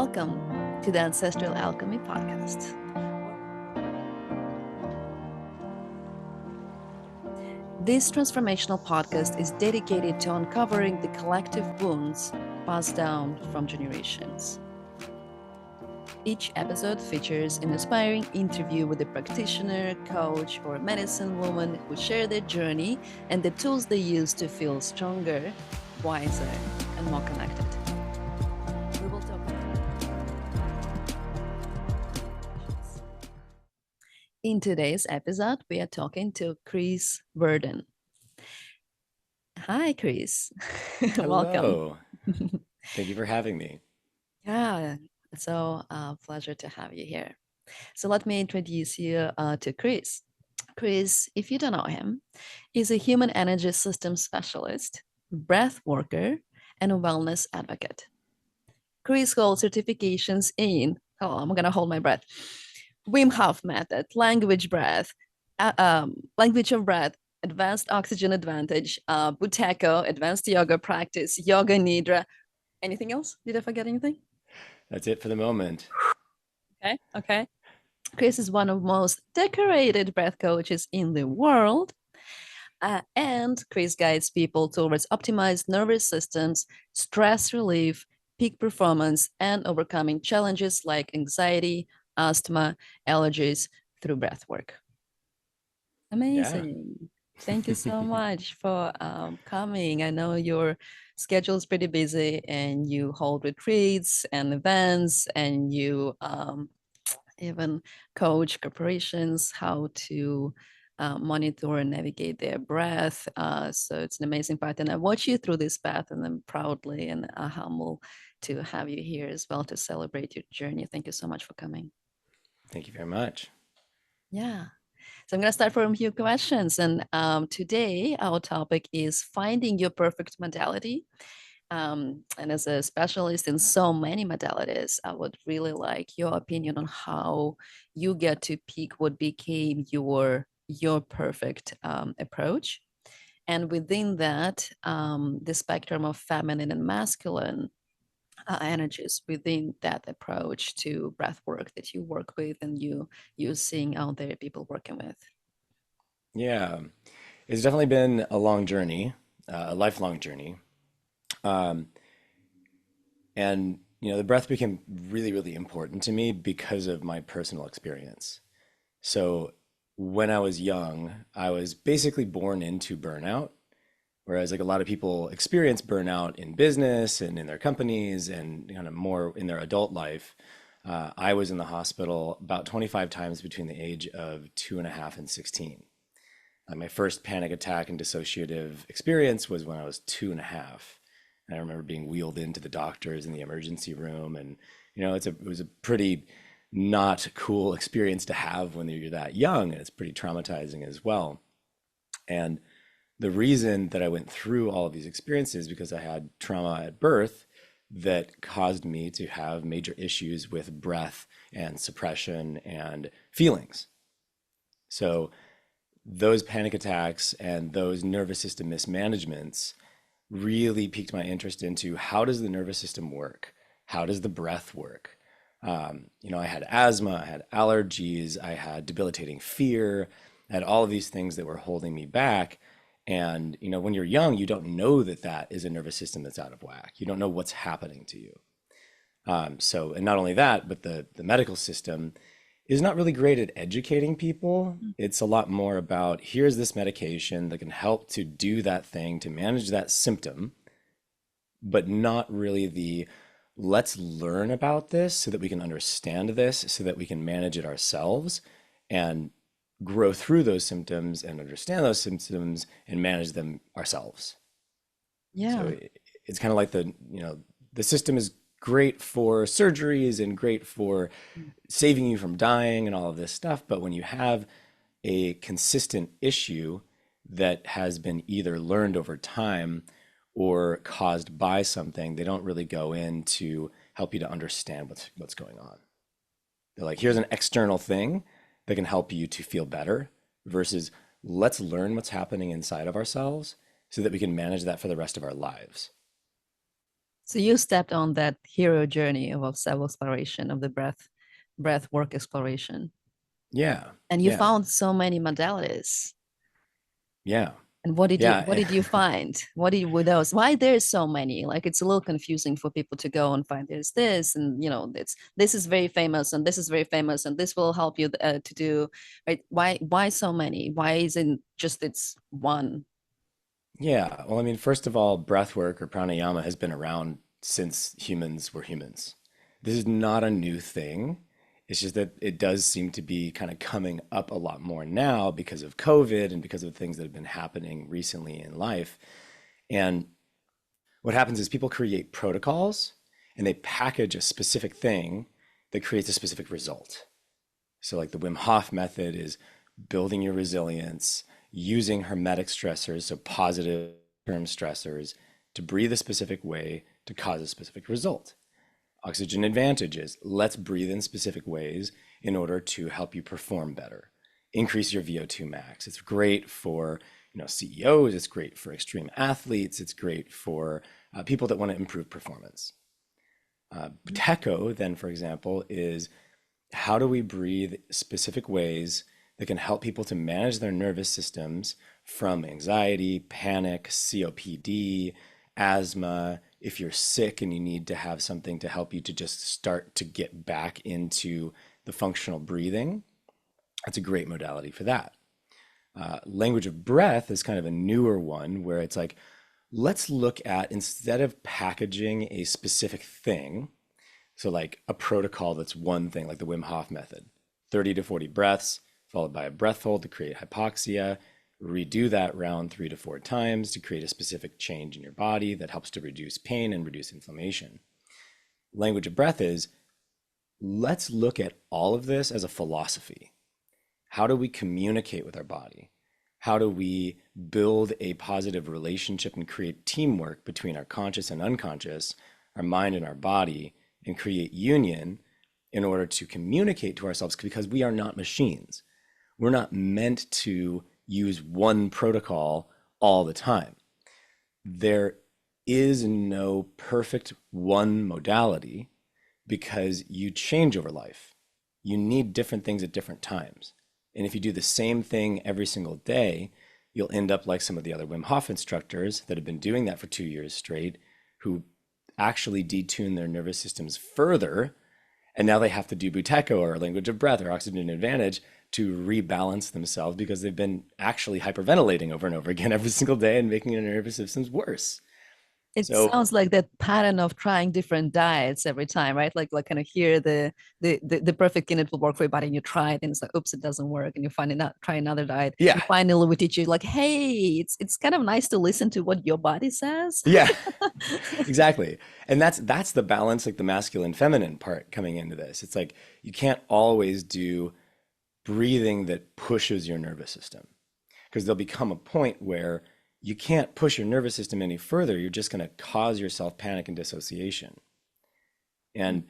Welcome to the Ancestral Alchemy podcast. This transformational podcast is dedicated to uncovering the collective wounds passed down from generations. Each episode features an inspiring interview with a practitioner, coach, or medicine woman who share their journey and the tools they use to feel stronger, wiser, and more connected. We will talk In today's episode, we are talking to Chris Wurden. Hi, Chris. Welcome. Hello. Thank you for having me. Yeah, so pleasure to have you here. So let me introduce you to Chris. Chris, if you don't know him, is a human energy system specialist, breath worker, and a wellness advocate. Chris holds certifications in, I'm going to hold my breath, Wim Hof method, language of breath, advanced oxygen advantage, Buteyko, advanced yoga practice, yoga nidra. Anything else? Did I forget anything? That's it for the moment. Okay. Chris is one of the most decorated breath coaches in the world. And Chris guides people towards optimized nervous systems, stress relief, peak performance, and overcoming challenges like anxiety, asthma, allergies through breath work. Amazing. Yeah. Thank you so much for coming. I know your schedule is pretty busy and you hold retreats and events and you even coach corporations how to monitor and navigate their breath. So it's an amazing path. And I watch you through this path and I'm proudly and humble to have you here as well to celebrate your journey. Thank you so much for coming. Thank you very much. Yeah. So I'm going to start from a few questions. And today our topic is finding your perfect modality. And as a specialist in so many modalities, I would really like your opinion on how you get to pick what became your perfect approach. And within that, the spectrum of feminine and masculine energies within that approach to breath work that you work with and you're seeing out there people working with. Yeah. It's definitely been a long journey, a lifelong journey. Um, and, the breath became really, really important to me because of my personal experience. So when I was young, I was basically born into burnout. Whereas like a lot of people experience burnout in business and in their companies and kind of more in their adult life. I was in the hospital about 25 times between the age of 2.5 and 16. My first panic attack and dissociative experience was when I was 2.5. And I remember being wheeled into the doctors in the emergency room. And, it was a pretty not cool experience to have when you're that young. And it's pretty traumatizing as well. And the reason that I went through all of these experiences because I had trauma at birth that caused me to have major issues with breath and suppression and feelings. So those panic attacks and those nervous system mismanagements really piqued my interest into how does the nervous system work? How does the breath work? I had asthma, I had allergies, I had debilitating fear, I had all of these things that were holding me back. And, when you're young, you don't know that that is a nervous system that's out of whack. You don't know what's happening to you. And not only that, but the medical system is not really great at educating people. It's a lot more about here's this medication that can help to do that thing, to manage that symptom, but not really the let's learn about this so that we can understand this, so that we can manage it ourselves and grow through those symptoms and understand those symptoms and manage them ourselves. Yeah. So it's kind of like the system is great for surgeries and great for saving you from dying and all of this stuff. But when you have a consistent issue that has been either learned over time or caused by something, they don't really go in to help you to understand what's going on. They're like, here's an external thing that can help you to feel better versus let's learn what's happening inside of ourselves so that we can manage that for the rest of our lives. So you stepped on that hero journey of self-exploration, of the breath work exploration. Yeah, And you yeah, found so many modalities. yeah, And what yeah. did you find? What did with those? Why there's so many? Like it's a little confusing for people to go and find there's this, and it's this is very famous, and this is very famous, and this will help you to do right. Why so many? Why isn't just it's one? Yeah, well, I mean, first of all, breath work or pranayama has been around since humans were humans. This is not a new thing. It's just that it does seem to be kind of coming up a lot more now because of COVID and because of things that have been happening recently in life. And what happens is people create protocols and they package a specific thing that creates a specific result. So, like the Wim Hof method is building your resilience, using hermetic stressors, so positive term stressors, to breathe a specific way to cause a specific result. Oxygen advantage is let's breathe in specific ways in order to help you perform better, increase your VO2 max. It's great for CEOs. It's great for extreme athletes. It's great for people that want to improve performance. Techo, then, for example, is how do we breathe specific ways that can help people to manage their nervous systems from anxiety, panic, COPD, asthma. If you're sick and you need to have something to help you to just start to get back into the functional breathing, that's a great modality for that. Language of breath is kind of a newer one where it's like, let's look at instead of packaging a specific thing, so like a protocol that's one thing, like the Wim Hof method, 30 to 40 breaths, followed by a breath hold to create hypoxia. Redo that round 3 to 4 times to create a specific change in your body that helps to reduce pain and reduce inflammation. Language of breath is let's look at all of this as a philosophy. How do we communicate with our body? How do we build a positive relationship and create teamwork between our conscious and unconscious, our mind and our body, and create union in order to communicate to ourselves? Because we are not machines. We're not meant to use one protocol all the time. There is no perfect one modality because you change over life. You need different things at different times. And if you do the same thing every single day, you'll end up like some of the other Wim Hof instructors that have been doing that for 2 years straight, who actually detune their nervous systems further. And now they have to do Buteyko or language of breath or oxygen advantage to rebalance themselves because they've been actually hyperventilating over and over again every single day and making their nervous systems worse. It So sounds like that pattern of trying different diets every time, right? Like kind of here the perfect thing that will work for your body, and you try it, and it's like, oops, it doesn't work, and you find it not try another diet, and yeah, finally we teach you like, hey, it's kind of nice to listen to what your body says. yeah, exactly. And that's the balance, like the masculine feminine part coming into this. It's like you can't always do breathing that pushes your nervous system because there'll become a point where you can't push your nervous system any further. You're just going to cause yourself panic and dissociation. And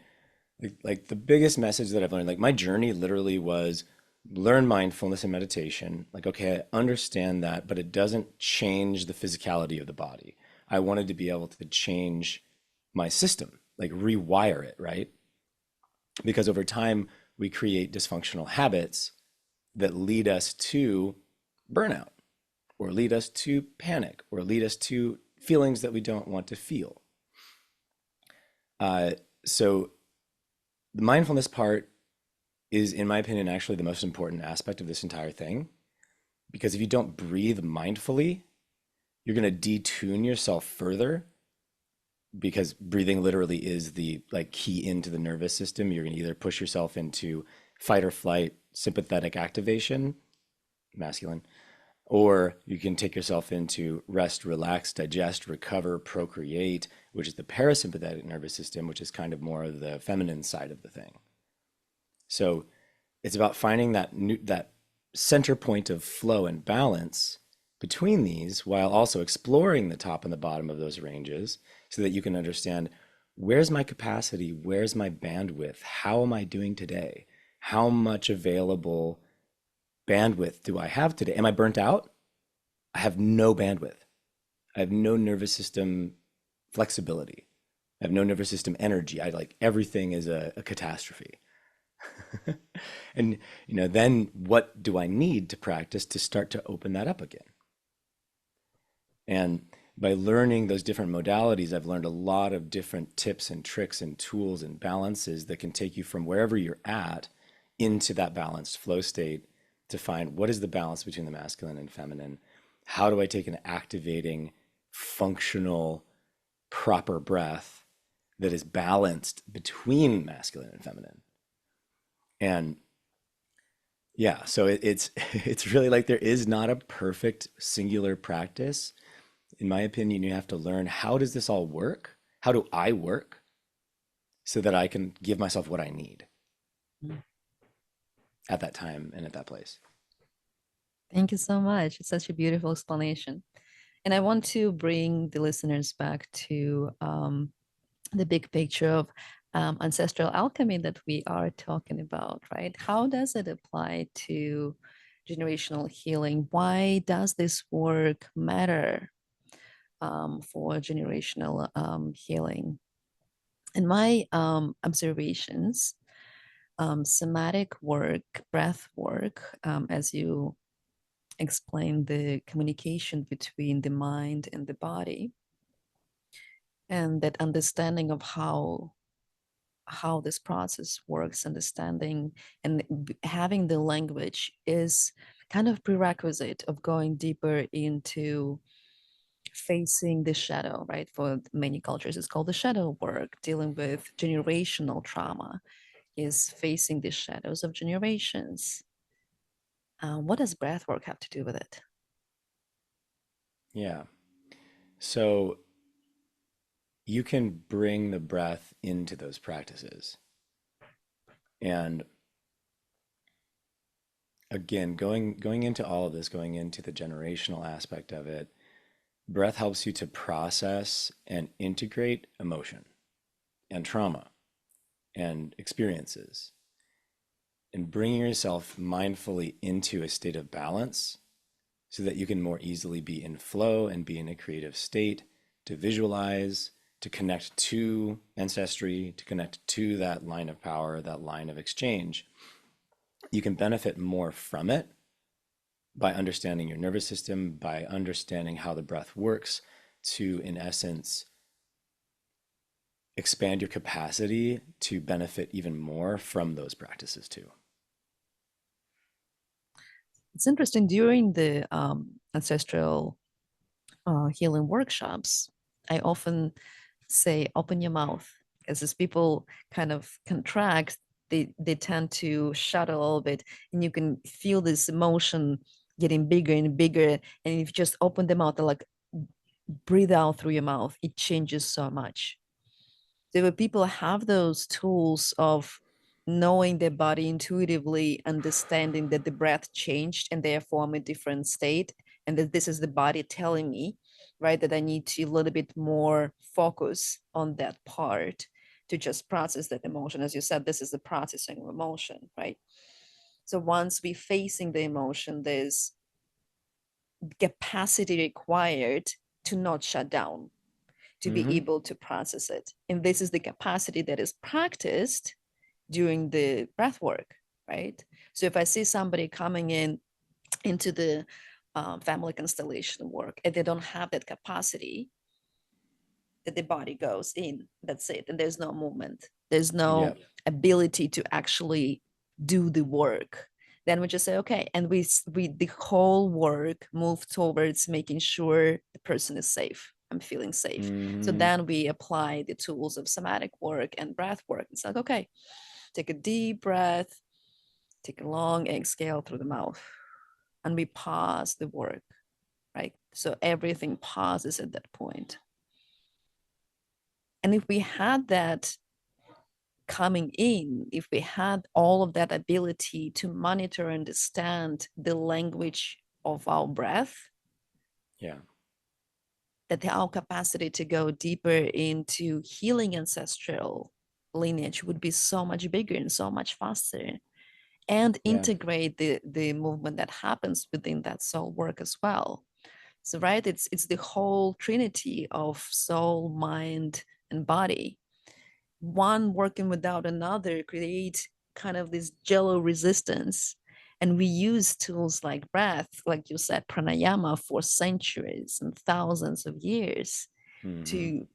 like the biggest message that I've learned, like my journey literally was learn mindfulness and meditation. Like, okay, I understand that, but it doesn't change the physicality of the body. I wanted to be able to change my system, like rewire it, right? Because over time, we create dysfunctional habits that lead us to burnout or lead us to panic or lead us to feelings that we don't want to feel. Uh, so the mindfulness part is, in my opinion, actually the most important aspect of this entire thing. Because if you don't breathe mindfully, you're going to detune yourself further because breathing literally is the like key into the nervous system. You're going to either push yourself into fight or flight, sympathetic activation, masculine, or you can take yourself into rest, relax, digest, recover, procreate, which is the parasympathetic nervous system, which is kind of more of the feminine side of the thing. So it's about finding that center point of flow and balance between these while also exploring the top and the bottom of those ranges so that you can understand where's my capacity, where's my bandwidth, how am I doing today, how much available bandwidth do I have today? Am I burnt out? I have no bandwidth. I have no nervous system flexibility. I have no nervous system energy. I like everything is a catastrophe. And then what do I need to practice to start to open that up again? And by learning those different modalities, I've learned a lot of different tips and tricks and tools and balances that can take you from wherever you're at into that balanced flow state to find what is the balance between the masculine and feminine. How do I take an activating, functional, proper breath that is balanced between masculine and feminine? And yeah, so it's it's really like there is not a perfect singular practice. In my opinion, you have to learn, how does this all work? How do I work so that I can give myself what I need at that time and at that place? Thank you so much. It's such a beautiful explanation. And I want to bring the listeners back to the big picture of ancestral alchemy that we are talking about, right? How does it apply to generational healing? Why does this work matter for generational healing? In my observations, somatic work, breath work, as you explain the communication between the mind and the body, and that understanding of how this process works, understanding and having the language is kind of prerequisite of going deeper into facing the shadow, right? For many cultures, it's called the shadow work, dealing with generational trauma, is facing the shadows of generations. What does breath work have to do with it? Yeah. So you can bring the breath into those practices. And again, going into all of this, going into the generational aspect of it, breath helps you to process and integrate emotion and trauma and experiences, and bringing yourself mindfully into a state of balance so that you can more easily be in flow and be in a creative state to visualize, to connect to ancestry, to connect to that line of power, that line of exchange. You can benefit more from it by understanding your nervous system, by understanding how the breath works, to, in essence, expand your capacity to benefit even more from those practices too. It's interesting, during the ancestral healing workshops, I often say, open your mouth. Because as people kind of contract, they tend to shut a little bit, and you can feel this emotion getting bigger and bigger. And if you just open the mouth and like breathe out through your mouth, it changes so much. So when people have those tools of knowing their body intuitively, understanding that the breath changed and therefore I'm a different state, and that this is the body telling me, right, that I need to a little bit more focus on that part to just process that emotion. As you said, this is the processing of emotion, right? So once we facing the emotion, there's capacity required to not shut down, to be Mm-hmm. able to process it. And this is the capacity that is practiced during the breath work, right? So if I see somebody coming in into the family constellation work and they don't have that capacity, that the body goes in, that's it. And there's no movement, there's no Yep. ability to actually do the work. Then we just say, okay, and we the whole work move towards making sure the person is safe. I'm feeling safe. So Mm-hmm. then we apply the tools of somatic work and breath work. It's like, okay, take a deep breath, take a long exhale through the mouth, and we pause the work, right? So everything pauses at that point. And if we had that coming in, if we had all of that ability to monitor and understand the language of our breath, Yeah. that our capacity to go deeper into healing ancestral lineage would be so much bigger and so much faster, and Yeah. integrate the movement that happens within that soul work as well. So right, it's the whole trinity of soul, mind, and body. One working without another create kind of this jello resistance. And we use tools like breath, like you said, pranayama, for centuries and thousands of years Hmm. to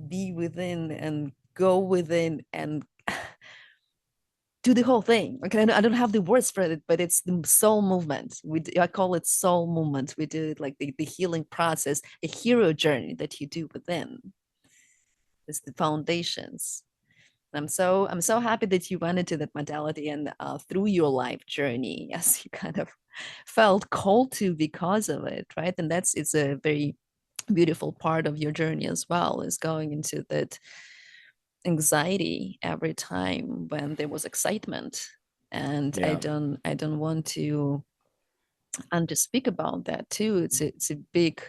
be within and go within and do the whole thing. Okay, I don't have the words for it, but it's the soul movement. I call it soul movement. We do it like the healing process, a hero journey that you do within. It's the foundations. I'm so happy that you went into that modality and through your life journey, as you kind of felt called to because of it, right? And it's a very beautiful part of your journey as well, is going into that anxiety every time when there was excitement. And I Yeah. don't want to speak about that too. It's a big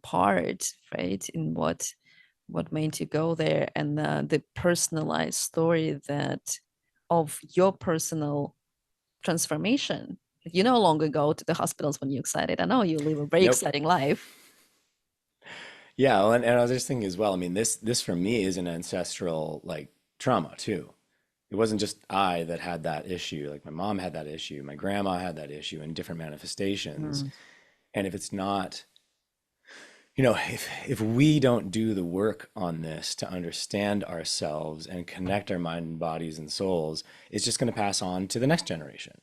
part, right, in what made you go there, and the personalized story that of your personal transformation. You no longer go to the hospitals when you're excited. I know you live a very Nope. exciting life. Yeah, well, and I was just thinking as well. I mean, this for me is an ancestral like trauma too. It wasn't just I that had that issue. Like my mom had that issue, my grandma had that issue in different manifestations. Mm. And if it's not, if we don't do the work on this to understand ourselves and connect our mind and bodies and souls, it's just going to pass on to the next generation.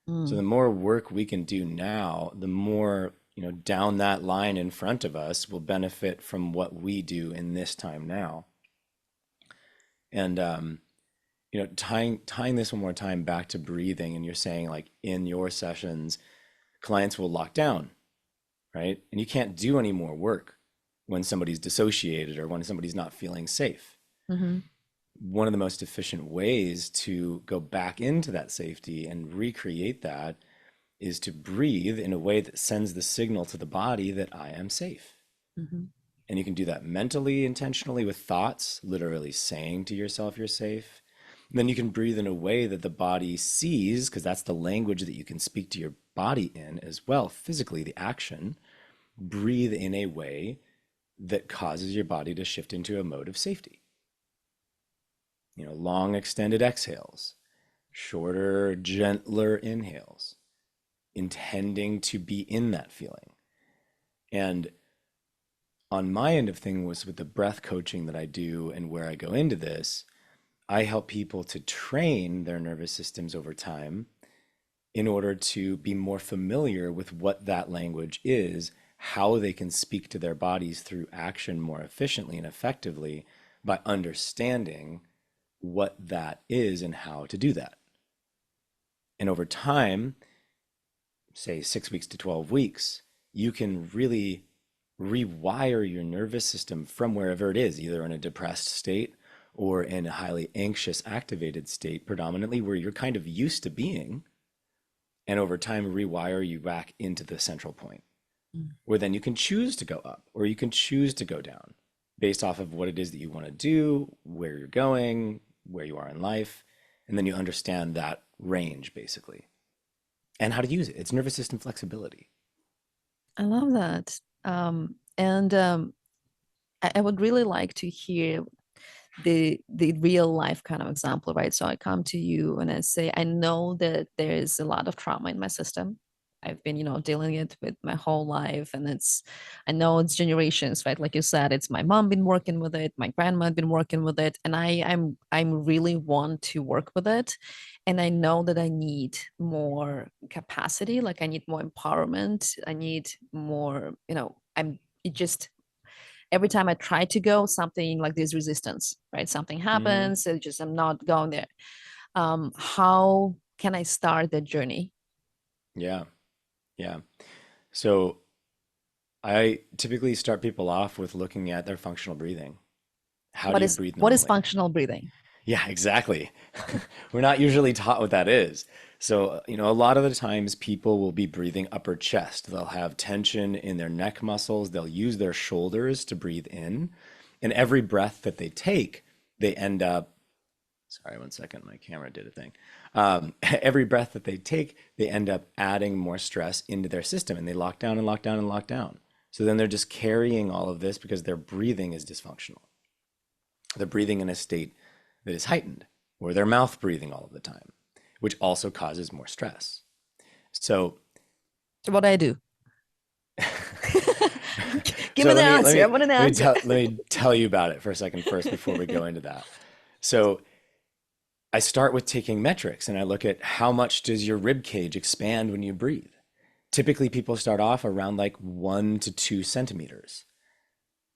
So the Mm. more work we can do now, the more, down that line in front of us will benefit from what we do in this time now. And tying this one more time back to breathing, and you're saying like in your sessions, clients will lock down, right? And you can't do any more work when somebody's dissociated or when somebody's not feeling safe. Mm-hmm. One of the most efficient ways to go back into that safety and recreate that is to breathe in a way that sends the signal to the body that I am safe. Mm-hmm. And you can do that mentally, intentionally with thoughts, literally saying to yourself you're safe. And then you can breathe in a way that the body sees, because that's the language that you can speak to your body in as well, physically, the action. Breathe in a way that causes your body to shift into a mode of safety. Long extended exhales, shorter, gentler inhales, intending to be in that feeling. And on my end of things was with the breath coaching that I do and where I go into this, I help people to train their nervous systems over time in order to be more familiar with what that language is, how they can speak to their bodies through action more efficiently and effectively by understanding what that is and how to do that. And over time, say 6 weeks to 12 weeks, you can really rewire your nervous system from wherever it is, either in a depressed state or in a highly anxious, activated state, predominantly where you're kind of used to being, and over time rewire you back into the central point, Mm. where then you can choose to go up or you can choose to go down based off of what it is that you want to do, where you're going, where you are in life, and then you understand that range basically and how to use it. It's nervous system flexibility. I love that. And I would really like to hear the real life kind of example, right? So I come to you and I say, I know that there's a lot of trauma in my system. I've been, dealing it with my whole life, and I know it's generations, right? Like you said, it's my mom been working with it, my grandma been working with it, and I'm really want to work with it, and I know that I need more capacity, like I need more empowerment, I need more, it just every time I try to go, something like this resistance, right? Something Mm-hmm. happens. It just I'm not going there. How can I start the journey? Yeah. Yeah. So I typically start people off with looking at their functional breathing. How do What you is breathe what is normally? functional breathing? Yeah, exactly. We're not usually taught what that is. So, a lot of the times people will be breathing upper chest. They'll have tension in their neck muscles. They'll use their shoulders to breathe in. And every breath that they take, they end up, sorry, one second, my camera did a thing. Every breath that they take, they end up adding more stress into their system and they lock down and lock down and lock down. So then they're just carrying all of this because their breathing is dysfunctional. They're breathing in a state that is heightened, or their mouth breathing all of the time, which also causes more stress. So, So what I do? Give so me the answer. I want an answer. let me tell you about it for a second first before we go into that. So I start with taking metrics and I look at how much does your rib cage expand when you breathe. Typically, people start off around like 1 to 2 centimeters.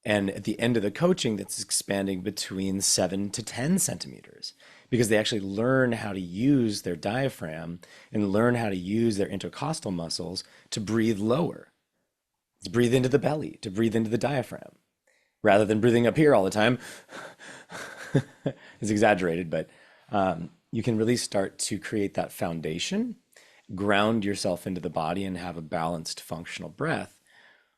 And at the end of the coaching, that's expanding between 7 to 10 centimeters because they actually learn how to use their diaphragm and learn how to use their intercostal muscles to breathe lower, to breathe into the belly, to breathe into the diaphragm, rather than breathing up here all the time. It's exaggerated, but you can really start to create that foundation, ground yourself into the body, and have a balanced functional breath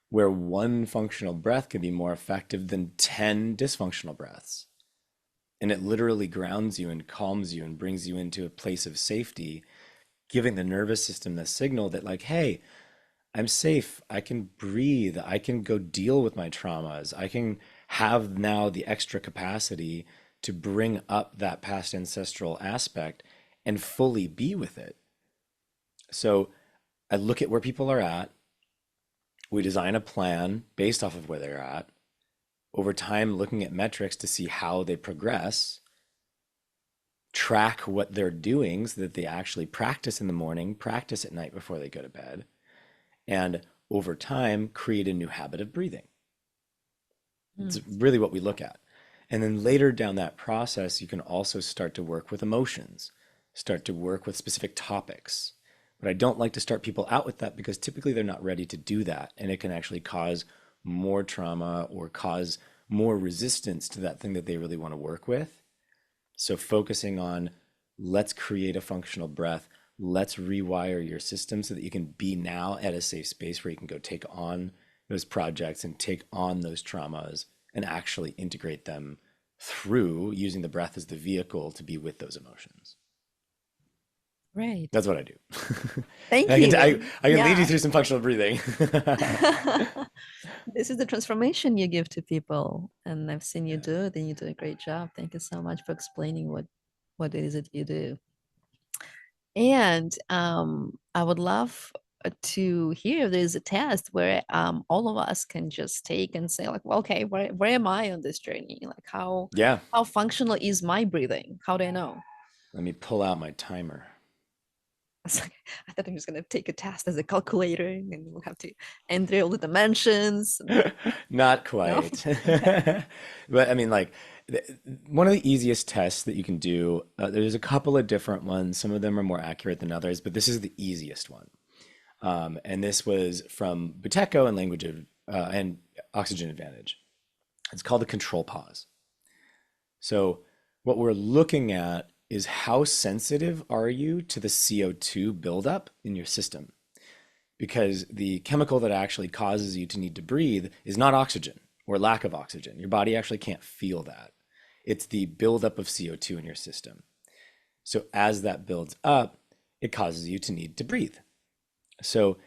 where one functional breath can be more effective than 10 dysfunctional breaths. And it literally grounds you and calms you and brings you into a place of safety, giving the nervous system the signal that, like, hey, I'm safe. I can breathe. I can go deal with my traumas. I can have now the extra capacity to bring up that past ancestral aspect and fully be with it. So I look at where people are at. We design a plan based off of where they're at, over time, looking at metrics to see how they progress, track what they're doing so that they actually practice in the morning, practice at night before they go to bed, and over time, create a new habit of breathing. It's really what we look at. And then later down that process, you can also start to work with emotions, start to work with specific topics. But I don't like to start people out with that because typically they're not ready to do that. And it can actually cause more trauma or cause more resistance to that thing that they really want to work with. So focusing on, let's create a functional breath. Let's rewire your system so that you can be now at a safe space where you can go take on those projects and take on those traumas and actually integrate them through using the breath as the vehicle to be with those emotions. Right. That's what I do. Thank I can, you. I can lead you Yeah. through some functional breathing. This is the transformation you give to people, and I've seen you Yeah. do it, and you do a great job. Thank you so much for explaining what it is that you do. And I would love to hear if there's a test where all of us can just take and say like, well, okay, where am I on this journey? Like Yeah. how functional is my breathing? How do I know? Let me pull out my timer. Like, I thought I'm just gonna take a test as a calculator and we'll have to enter all the dimensions. Not No? quite. Okay. But I mean, like, one of the easiest tests that you can do, there's a couple of different ones. Some of them are more accurate than others, but this is the easiest one. And this was from Buteco and Language of and Oxygen Advantage. It's called the control pause. So what we're looking at is how sensitive are you to the CO2 buildup in your system? Because the chemical that actually causes you to need to breathe is not oxygen or lack of oxygen. Your body actually can't feel that. It's the buildup of CO2 in your system. So as that builds up, it causes you to need to breathe. So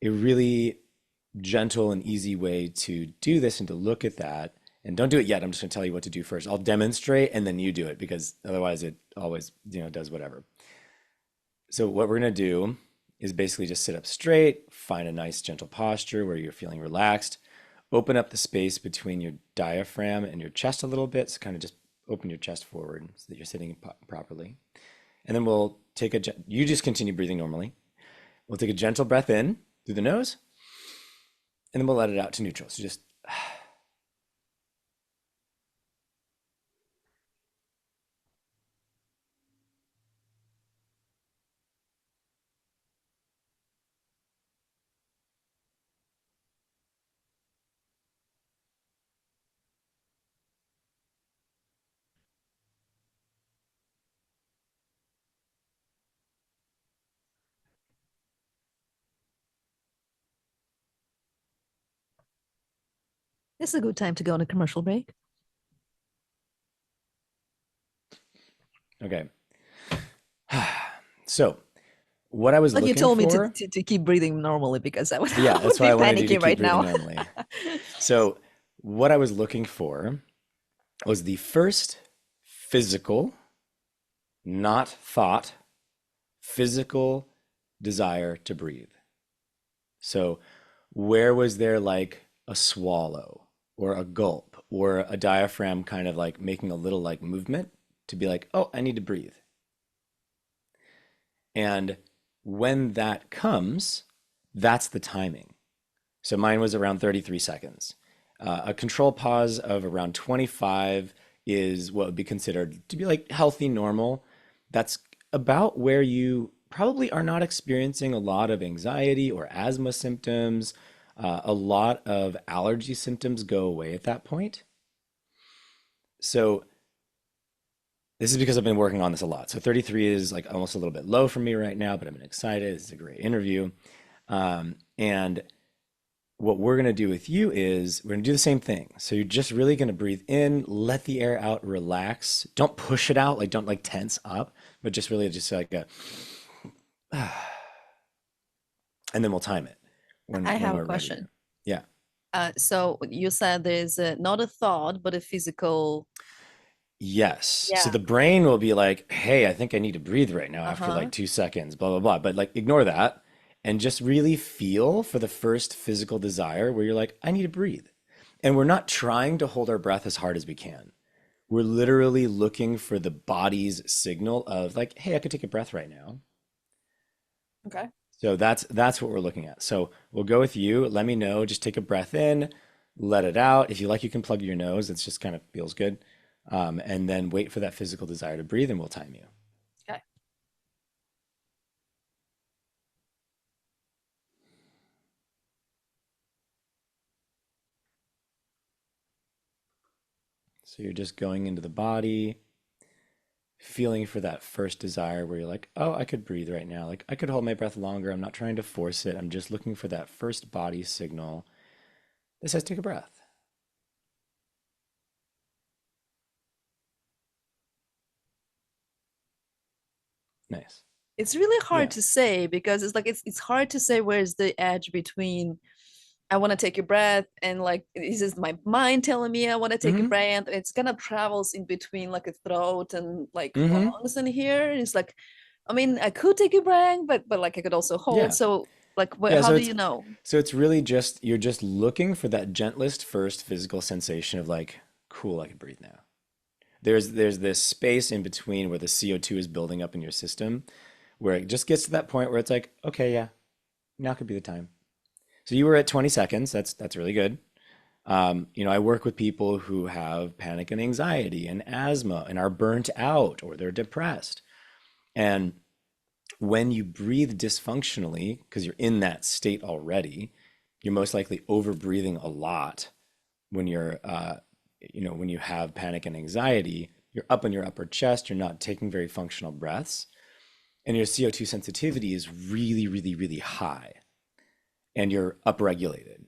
a really gentle and easy way to do this and to look at that, and don't do it yet. I'm just going to tell you what to do first. I'll demonstrate and then you do it because otherwise it always, does whatever. So what we're going to do is basically just sit up straight, find a nice gentle posture where you're feeling relaxed. Open up the space between your diaphragm and your chest a little bit. So kind of just open your chest forward so that you're sitting properly. And then we'll take you just continue breathing normally. We'll take a gentle breath in through the nose, and then we'll let it out to neutral. So just This is a good time to go on a commercial break. okay. So what I was Like you looking told me to, for, to keep breathing normally because I would, yeah, I would that's why be I wanted you to panicking keep right breathing now. normally. So, what I was looking for was the first physical, not thought, physical desire to breathe. So, where was there like a swallow or a gulp or a diaphragm kind of like making a little like movement to be like, oh, I need to breathe? And when that comes, that's the timing. So mine was around 33 seconds. A control pause of around 25 is what would be considered to be like healthy, normal. That's about where you probably are not experiencing a lot of anxiety or asthma symptoms. A lot of allergy symptoms go away at that point. So this is because I've been working on this a lot. So 33 is like almost a little bit low for me right now, but I'm excited. This is a great interview. And what we're going to do with you is we're going to do the same thing. So you're just really going to breathe in, let the air out, relax. Don't push it out, like don't like tense up, but just really just like a, and then we'll time it I when have a we're ready to. question. Yeah. So you said there's not a thought, but a physical. Yes. So Yeah. the brain will be like, hey, I think I need to breathe right now after Uh-huh. like 2 seconds, blah, blah, blah. But like ignore that and just really feel for the first physical desire where you're like, I need to breathe. And we're not trying to hold our breath as hard as we can. We're literally looking for the body's signal of like, hey, I could take a breath right now. Okay. So that's what we're looking at. So we'll go with you. Let me know. Just take a breath in, let it out. If you like, you can plug your nose. It's just kind of feels good. And then wait for that physical desire to breathe, and we'll time you. Okay. So you're just going into the body, feeling for that first desire where you're like, oh, I could breathe right now. Like I could hold my breath longer. I'm not trying to force it. I'm just looking for that first body signal that says take a breath. Nice. It's really hard Yeah. to say because it's like it's hard to say where's the edge between I want to take a breath and like this is my mind telling me I want to take a Mm-hmm. breath. It's kind of travels in between like a throat and like Mm-hmm. lungs in here. And it's like, I mean, I could take a breath, but like I could also hold. Yeah. So like, Yeah. how do you know? So it's really just you're just looking for that gentlest first physical sensation of like, cool, I can breathe now. There's this space in between where the CO2 is building up in your system, where it just gets to that point where it's like, okay, yeah, now could be the time. So you were at 20 seconds. That's really good. I work with people who have panic and anxiety and asthma and are burnt out or they're depressed. And when you breathe dysfunctionally, because you're in that state already, you're most likely over breathing a lot when when you have panic and anxiety. You're up in your upper chest. You're not taking very functional breaths, and your CO2 sensitivity is really, really, really high, and you're upregulated.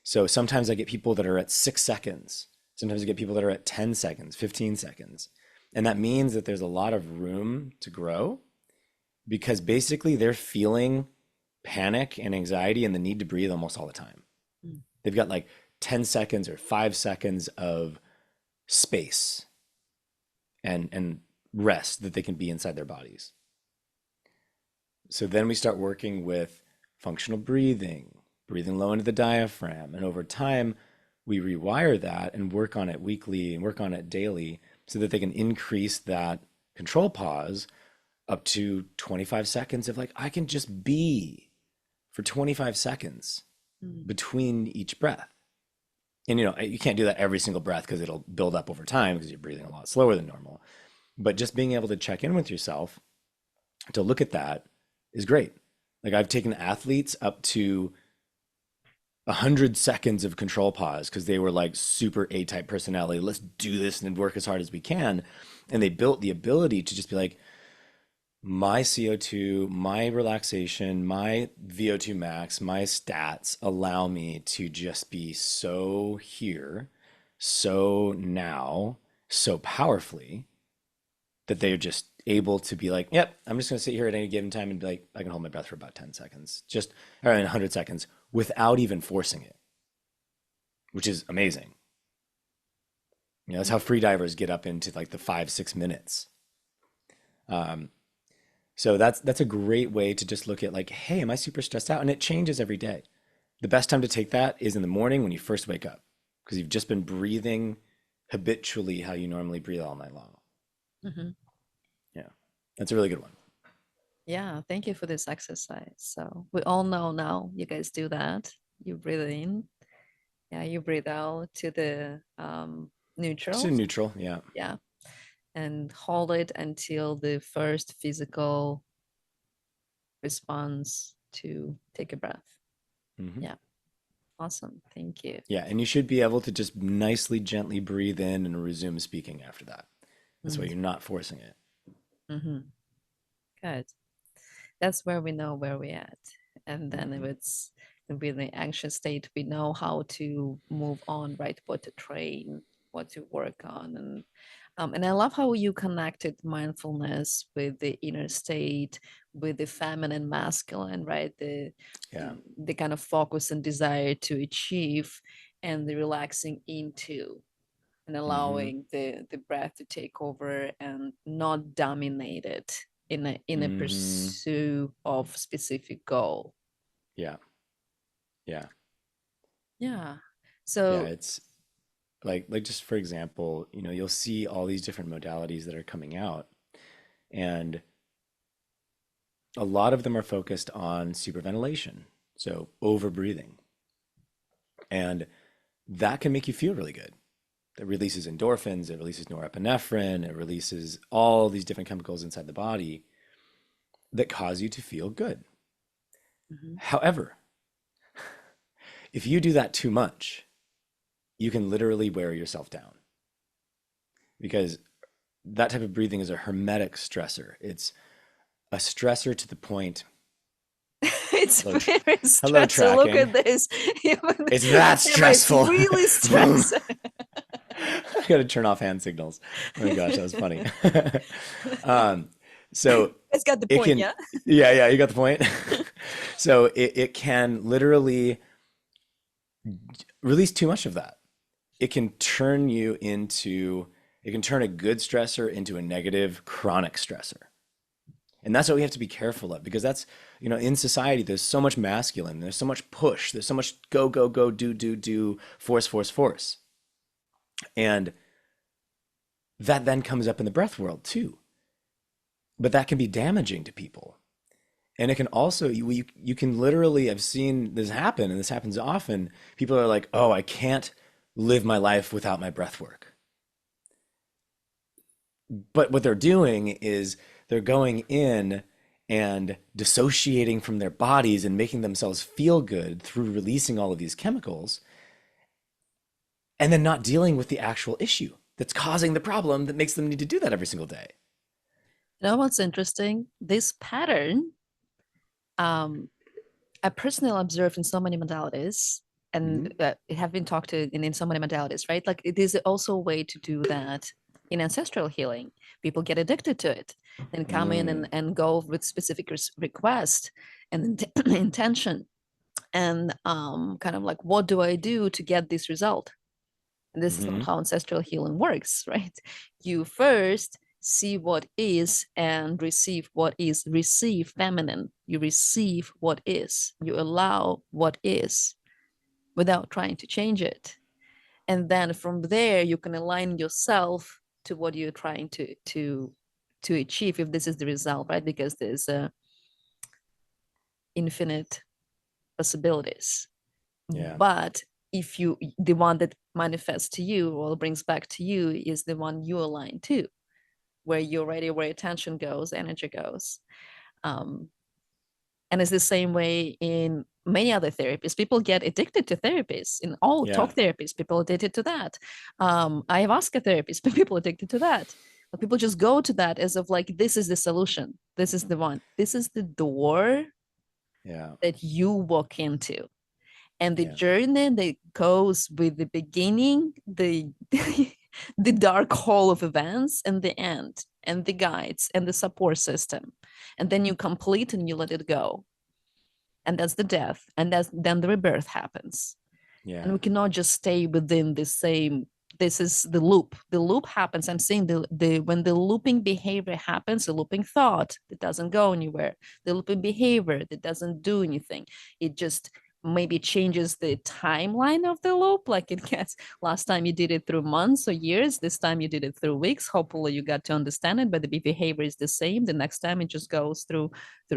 So sometimes I get people that are at 6 seconds. Sometimes I get people that are at 10 seconds, 15 seconds. And that means that there's a lot of room to grow because basically they're feeling panic and anxiety and the need to breathe almost all the time. Mm. They've got like 10 seconds or 5 seconds of space and rest that they can be inside their bodies. So then we start working with functional breathing, breathing low into the diaphragm. And over time, we rewire that and work on it weekly and work on it daily so that they can increase that control pause up to 25 seconds of like, I can just be for 25 seconds Mm. between each breath. And you can't do that every single breath because it'll build up over time because you're breathing a lot slower than normal. But just being able to check in with yourself to look at that is great. Like I've taken athletes up to 100 seconds of control pause because they were like super A-type personality. Let's do this and work as hard as we can. And they built the ability to just be like, my CO2, my relaxation, my VO2 max, my stats allow me to just be so here, so now, so powerfully that they're just able to be like, yep, I'm just going to sit here at any given time and be like, I can hold my breath for about 10 seconds, just, or 100 seconds without even forcing it, which is amazing. You know, that's how free divers get up into like the 5, 6 minutes. Um, so that's a great way to just look at like, hey, am I super stressed out? And it changes every day. The best time to take that is in the morning when you first wake up, because you've just been breathing habitually how you normally breathe all night long. Mhm. Yeah, that's a really good one. Yeah, thank you for this exercise. So we all know now you guys do that. You breathe in, yeah, you breathe out to the Just a neutral, neutral. Yeah. yeah, and hold it until the first physical response to take a breath. Hmm. Yeah, awesome. Thank you. Yeah, and you should be able to just nicely, gently breathe in and resume speaking after that. That's why Mm-hmm. you're not forcing it. Mm-hmm. Good. That's where we know where we're at. And then if Hmm. it's in really anxious state, we know how to move on, right? What to train, what to work on. And I love how you connected mindfulness with the inner state, with the feminine, masculine, right? Yeah. The kind of focus and desire to achieve and the relaxing into and Hmm. allowing the breath to take over and not dominate it in a Hmm. pursuit of specific goal. Yeah. Yeah. Yeah. Yeah. So It's like just for example, you know, you'll see all these different modalities that are coming out, and a lot of them are focused on superventilation, so over breathing, and that can make you feel really good. It releases endorphins, it releases norepinephrine, it releases all these different chemicals inside the body that cause you to feel good. mhm. However, if you do that too much, you can literally wear yourself down, because that type of breathing is a hermetic stressor. It's a stressor to the point. It's Hello, very hello stressful. Look tracking. at this. Even It's that camera, it's stressful. really Boom. stressful. I got to turn off hand signals. Oh my gosh, that was funny. um, so It's got the it point, can, yeah. yeah, yeah, you got the point. So it can literally release too much of that. It can turn you into, it can turn a good stressor into a negative chronic stressor. And that's what we have to be careful of, because that's, you know, in society, there's so much masculine, there's so much push, there's so much go, go, go, do, force, force, force. And that then comes up in the breath world too. But that can be damaging to people. And it can also, you can literally, I've seen this happen, and this happens often. People are like, oh, I can't live my life without my breath work. But what they're doing is they're going in and dissociating from their bodies and making themselves feel good through releasing all of these chemicals, and then not dealing with the actual issue that's causing the problem that makes them need to do that every single day. You know what's interesting? This pattern, um, I personally observed in so many modalities, and Hmm. it have been talked to in so many modalities, right? Like it is also a way to do that in ancestral healing. People get addicted to it and come in Mm. and go with specific request and intention and kind of like, what do I do to get this result? And this is not Hmm. how ancestral healing works, right? You first see what is and receive what is. Receive feminine. You receive what is. You allow what is without trying to change it. And then from there, you can align yourself to what you're trying to achieve if this is the result, right? Because there's infinite possibilities. Yeah. But if you the one that manifests to you or brings back to you is the one you align to, where you're ready, where attention goes, energy goes. um, and it's the same way in many other therapies. People get addicted to therapies. In all Yeah. talk therapies, people addicted to that. Ayahuasca therapies, people addicted to that. But people just go to that as of like, this is the solution, this is the one, this is the door Yeah. that you walk into. And the Yeah. journey that goes with the beginning, the the dark hole of events and the end and the guides and the support system. And then you complete and you let it go. And that's the death. And then the rebirth happens. And Yeah. we cannot just stay within the same. This is the loop happens. I'm saying the when the looping behavior happens, the looping thought that doesn't go anywhere, the looping behavior that doesn't do anything, it just maybe changes the timeline of the loop. Like it gets, last time you did it through months or years, this time you did it through weeks. Hopefully you got to understand it, but the behavior is the same. The next time it just goes through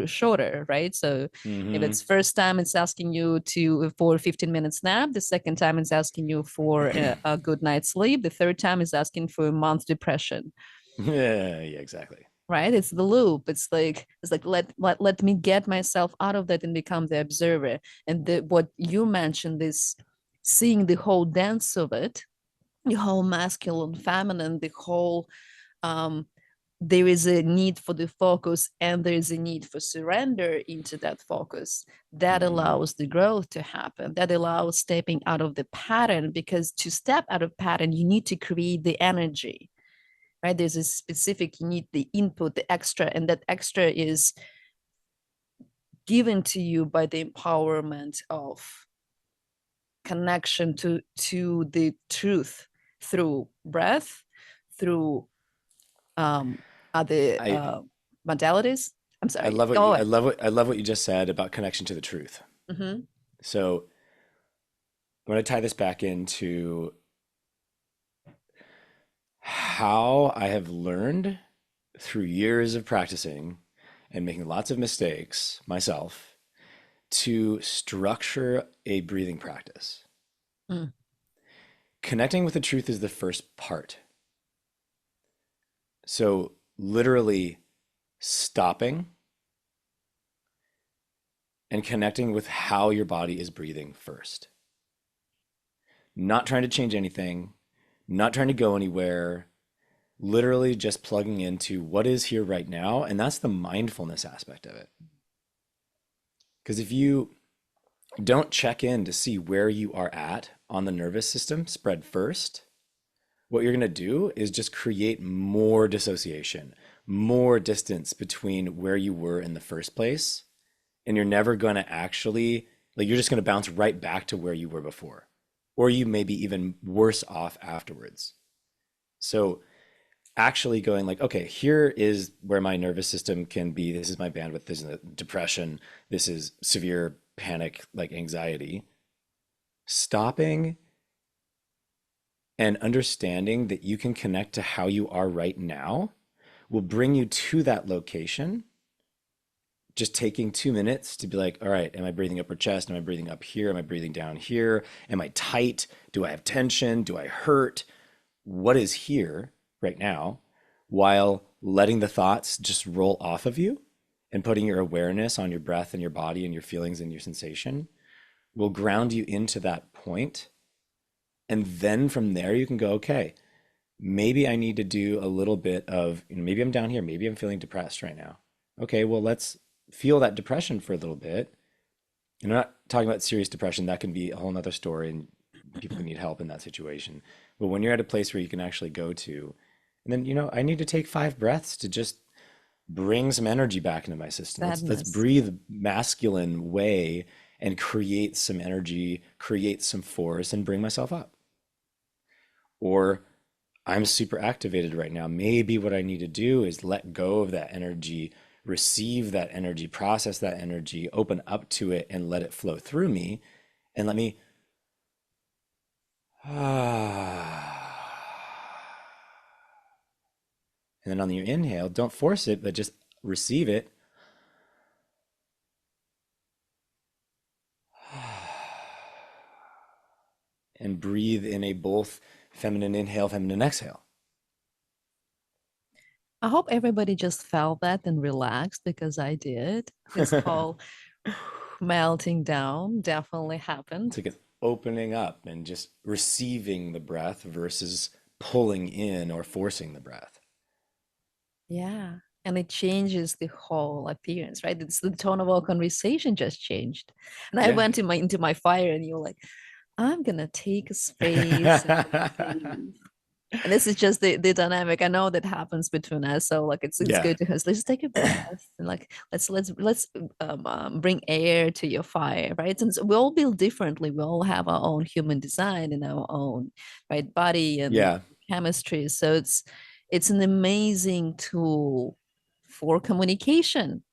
shorter, right? So if Mm-hmm. it's first time, it's asking you to for a 15-minute nap. The second time, it's asking you for a good night's sleep. The third time is asking for a month depression. Yeah, yeah, exactly. Right? It's the loop. It's like let me get myself out of that and become the observer. And what you mentioned is seeing the whole dance of it, the whole masculine, feminine, the whole um, there is a need for the focus and there is a need for surrender into that focus that Mm-hmm. allows the growth to happen, that allows stepping out of the pattern, because to step out of pattern you need to create the energy, right? There's a specific, you need the input, the extra, and that extra is given to you by the empowerment of connection to the truth through breath, through um, other I modalities. I'm I sorry. love what Go you ahead. I love what you just said about connection to the truth. Mm-hmm. So I'm going to tie this back into how I have learned through years of practicing and making lots of mistakes myself to structure a breathing practice. Mm. Connecting with the truth is the first part. So, literally stopping and connecting with how your body is breathing first. Not trying to change anything, not trying to go anywhere, literally just plugging into what is here right now. And that's the mindfulness aspect of it. Because if you don't check in to see where you are at on the nervous system spread first, what you're going to do is just create more dissociation, more distance between where you were in the first place. And you're never going to actually, like, you're just going to bounce right back to where you were before. Or you may be even worse off afterwards. So, actually going like, okay, here is where my nervous system can be. This is my bandwidth. This is depression. This is severe panic, like anxiety. Stopping and understanding that you can connect to how you are right now will bring you to that location. Just taking 2 minutes to be like, all right, am I breathing upper chest? Am I breathing up here? Am I breathing down here? Am I tight? Do I have tension? Do I hurt? What is here right now? While letting the thoughts just roll off of you and putting your awareness on your breath and your body and your feelings and your sensation will ground you into that point. And then from there, you can go, okay, maybe I need to do a little bit of, maybe I'm down here, maybe I'm feeling depressed right now. Okay, well, let's feel that depression for a little bit. And I'm not talking about serious depression, that can be a whole nother story, and people can need help in that situation. But when you're at a place where you can actually go to, and then, I need to take 5 breaths to just bring some energy back into my system. Let's Sadness. breathe masculine way and create some energy, create some force, and bring myself up. Or I'm super activated right now. Maybe what I need to do is let go of that energy, receive that energy, process that energy, open up to it, and let it flow through me. And let me. And then on your inhale, don't force it, but just receive it. And breathe in a both feminine inhale, feminine exhale. I hope everybody just felt that and relaxed, because I did. This whole melting down definitely It's happened. like it's opening up and just receiving the breath versus pulling in or forcing the breath. Yeah. And it changes the whole appearance, right? It's the tone of our conversation just changed. And I Yeah. went into my fire and you're like, I'm gonna take a space and breathe. And this is just the dynamic. I know that happens between us. So like it's Yeah. good to us. Let's take a breath and like bring air to your fire, right? And so we all build differently. We all have our own human design and our own right body and Yeah. chemistry. So it's an amazing tool for communication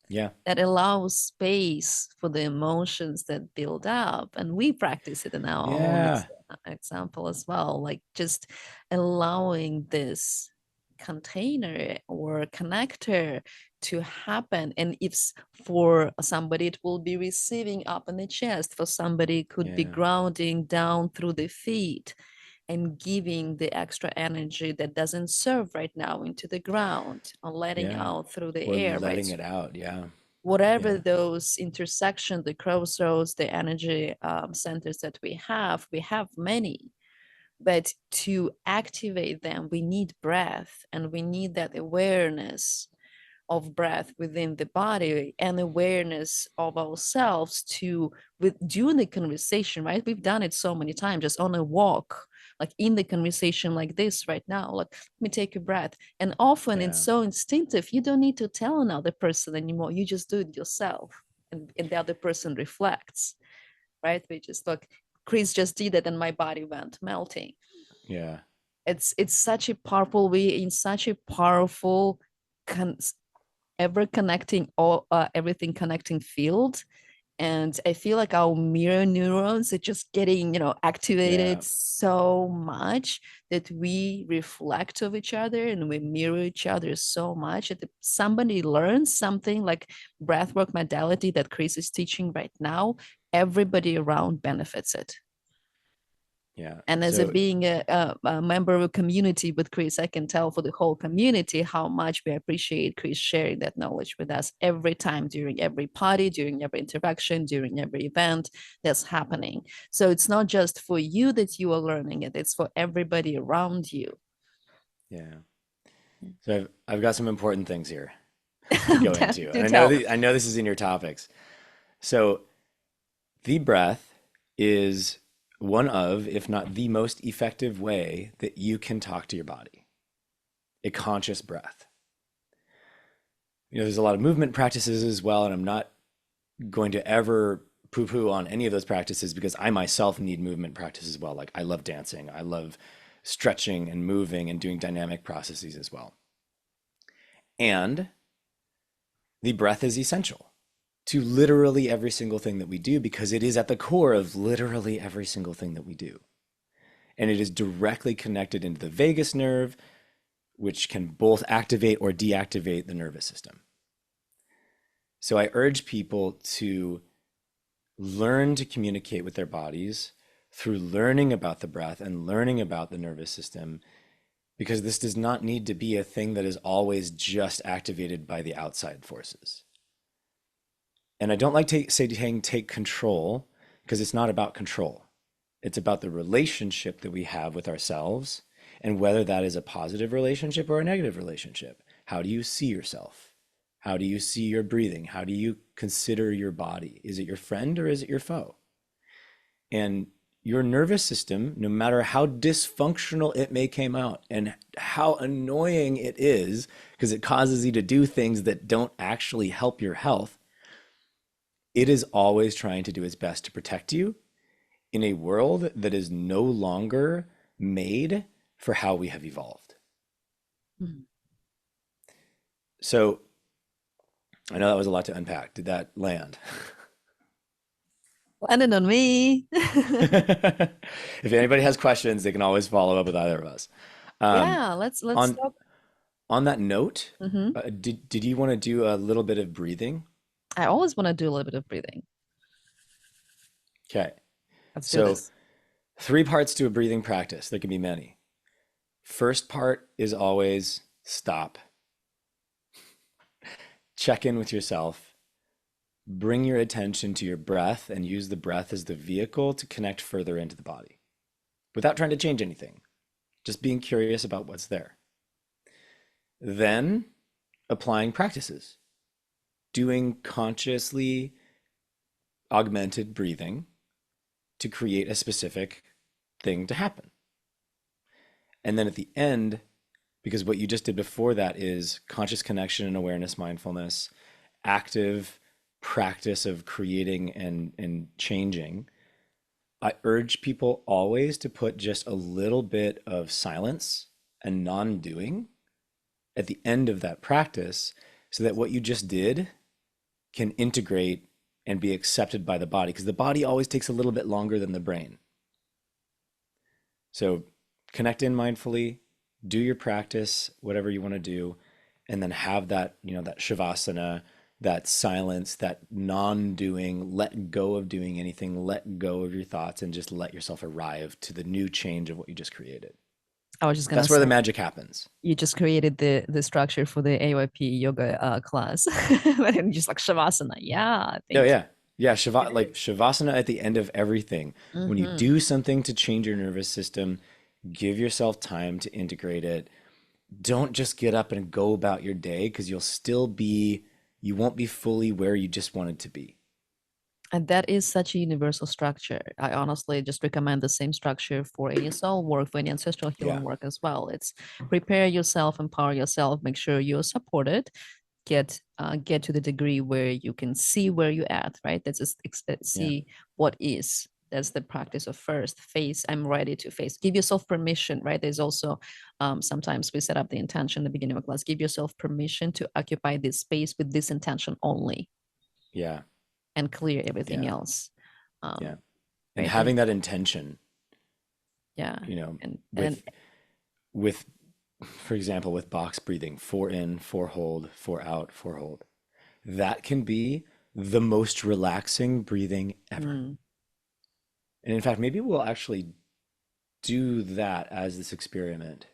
Yeah. that allows space for the emotions that build up. And we practice it in our own Yeah. example as well, like just allowing this container or connector to happen. And if for somebody it will be receiving up in the chest, for somebody it could be Yeah. grounding down through the feet and giving the extra energy that doesn't serve right now into the ground or letting Yeah. out through the Or air, right? letting it out. Yeah. Whatever Yeah. those intersections, the crossroads, the energy centers that we have many. But to activate them, we need breath and we need that awareness of breath within the body and awareness of ourselves to with during the conversation, right? We've done it so many times just on a walk, like in the conversation like this right now, like let me take a breath. And often it's Yeah. so instinctive, you don't need to tell another person anymore, you just do it yourself, and the other person reflects, right? We just like Chris just did it and my body went melting. Yeah. It's such a powerful way, in such a powerful con- ever connecting all everything connecting field. And I feel like our mirror neurons are just getting Yeah. activated so much that we reflect of each other and we mirror each other so much that if somebody learns something like breathwork modality that Chris is teaching right now, everybody around benefits it. Yeah. And as a So being a member of a community with Chris, I can tell for the whole community how much we appreciate Chris sharing that knowledge with us every time, during every party, during every interaction, during every event that's happening. So it's not just for you that you are learning it, it's for everybody around you. yeah. So I've got some important things here to go into. And Do tell. I know this is in your topics. So the breath is one of, if not the most effective way that you can talk to your body. A conscious breath. There's a lot of movement practices as well, and I'm not going to ever poo-poo on any of those practices because I myself need movement practice as well. Like I love dancing, I love stretching and moving and doing dynamic processes as well. And the breath is essential to literally every single thing that we do because it is at the core of literally every single thing that we do. And it is directly connected into the vagus nerve, which can both activate or deactivate the nervous system. So I urge people to learn to communicate with their bodies through learning about the breath and learning about the nervous system, because this does not need to be a thing that is always just activated by the outside forces. And I don't like saying take control, because it's not about control. It's about the relationship that we have with ourselves and whether that is a positive relationship or a negative relationship. How do you see yourself? How do you see your breathing? How do you consider your body? Is it your friend or is it your foe? And your nervous system, no matter how dysfunctional it may come out and how annoying it is, because it causes you to do things that don't actually help your health, it is always trying to do its best to protect you in a world that is no longer made for how we have evolved. Mhm. So I know that was a lot to unpack. Did that land? Landing on me. If anybody has questions, they can always follow up with either of us. Um, Yeah, let's on talk. on that note, Mhm. did you want to do a little bit of breathing? I always want to do a little bit of breathing. Okay. Let's do So this. three parts to a breathing practice. There can be many. First part is always stop. Check in with yourself. Bring your attention to your breath and use the breath as the vehicle to connect further into the body without trying to change anything, just being curious about what's there. Then applying practices, doing consciously augmented breathing to create a specific thing to happen. And then at the end, because what you just did before that is conscious connection and awareness, mindfulness, active practice of creating and changing. I urge people always to put just a little bit of silence and non-doing at the end of that practice so that what you just did can integrate and be accepted by the body, because the body always takes a little bit longer than the brain. So connect in mindfully, do your practice, whatever you want to do, and then have that, that shavasana, that silence, that non-doing, let go of doing anything, let go of your thoughts, and just let yourself arrive to the new change of what you just created. I was just gonna That's where the say, magic happens. you just created the structure for the AYP yoga class, but then just like shavasana. Yeah, Oh thank you. yeah. Yeah, It like is. shavasana at the end of everything. When you Mm-hmm. do something to change your nervous system, give yourself time to integrate it. Don't just get up and go about your day, because you won't be fully where you just wanted to be. And that is such a universal structure. I honestly just recommend the same structure for any soul work, for any ancestral Yeah. healing work as well. It's prepare yourself, empower yourself, make sure you're supported, get to the degree where you can see where you're at, right? That's just Yeah. see what is. That's the practice of first face. I'm ready to face. Give yourself permission, right? There's also sometimes we set up the intention at the beginning of class. Give yourself permission to occupy this space with this intention only, Yeah. and clear everything Yeah. else. Yeah. Um, And right. And having that intention, yeah, you know, and with for example, with box breathing, 4 in, 4 hold, 4 out, 4 hold. That can be the most relaxing breathing ever. mm, And in fact, maybe we'll actually do that as this experiment.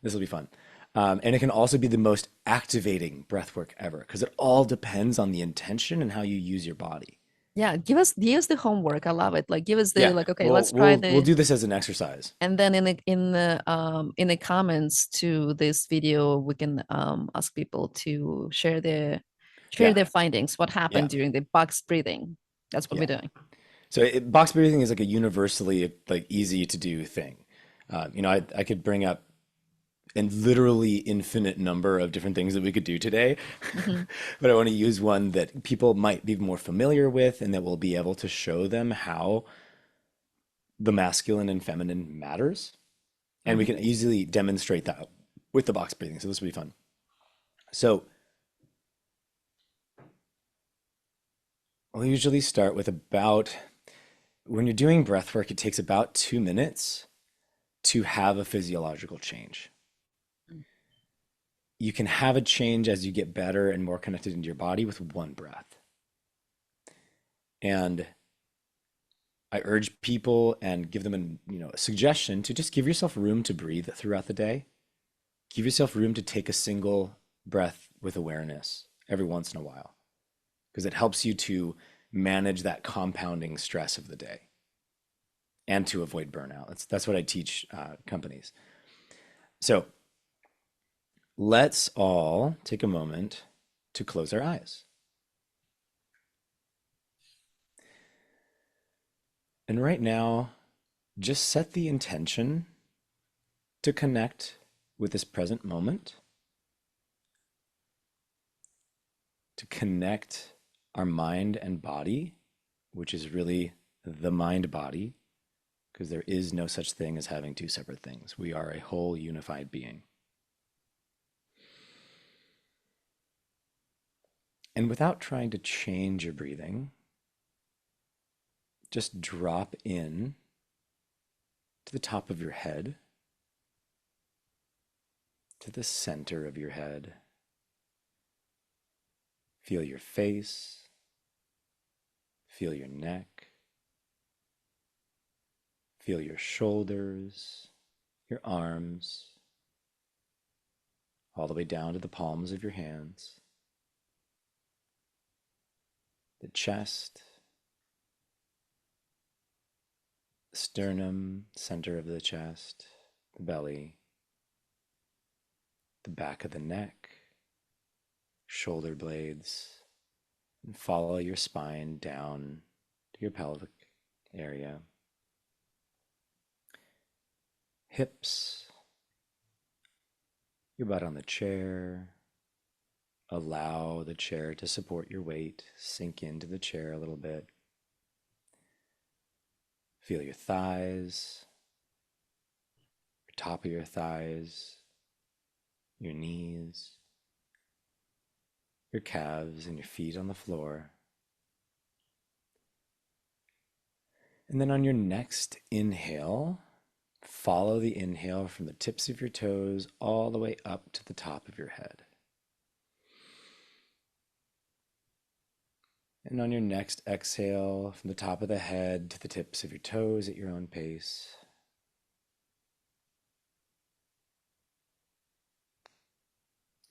This will be fun. And it can also be the most activating breath work ever, because it all depends on the intention and how you use your body. yeah, give us the homework. I love it. Like give us the Yeah. like, okay, Well, let's try we'll the. do this as an exercise. And then in the comments to this video, we can ask people to share Yeah. their findings. What Yeah. happened during the box breathing? That's what we're Yeah. doing. So box breathing is like a universally like easy to do thing. I could bring up a literally infinite number of different things that we could do today, Hmm. but I want to use one that people might be more familiar with and that will be able to show them how the masculine and feminine matters. And we can Hmm. easily demonstrate that with the box breathing. So this will be fun. So we'll usually start with when you're doing breath work, it takes about 2 minutes to have a physiological change. You can have a change as you get better and more connected into your body with one breath. And I urge people and give them a suggestion to just give yourself room to breathe throughout the day. Give yourself room to take a single breath with awareness every once in a while, because it helps you to manage that compounding stress of the day and to avoid burnout. That's what I teach companies. So let's all take a moment to close our eyes. And right now, just set the intention to connect with this present moment, to connect our mind and body, which is really the mind body, because there is no such thing as having two separate things. We are a whole unified being. And without trying to change your breathing, just drop in to the top of your head, to the center of your head. Feel your face, feel your neck, feel your shoulders, your arms, all the way down to the palms of your hands, the chest, the sternum, center of the chest, the belly, the back of the neck, shoulder blades, and follow your spine down to your pelvic area. hips, your butt on the chair. Allow the chair to support your weight. Sink into the chair a little bit. Feel your thighs, your top of your thighs, your knees, your calves, and your feet on the floor. And then on your next inhale, follow the inhale from the tips of your toes all the way up to the top of your head. And on your next exhale, from the top of the head to the tips of your toes at your own pace.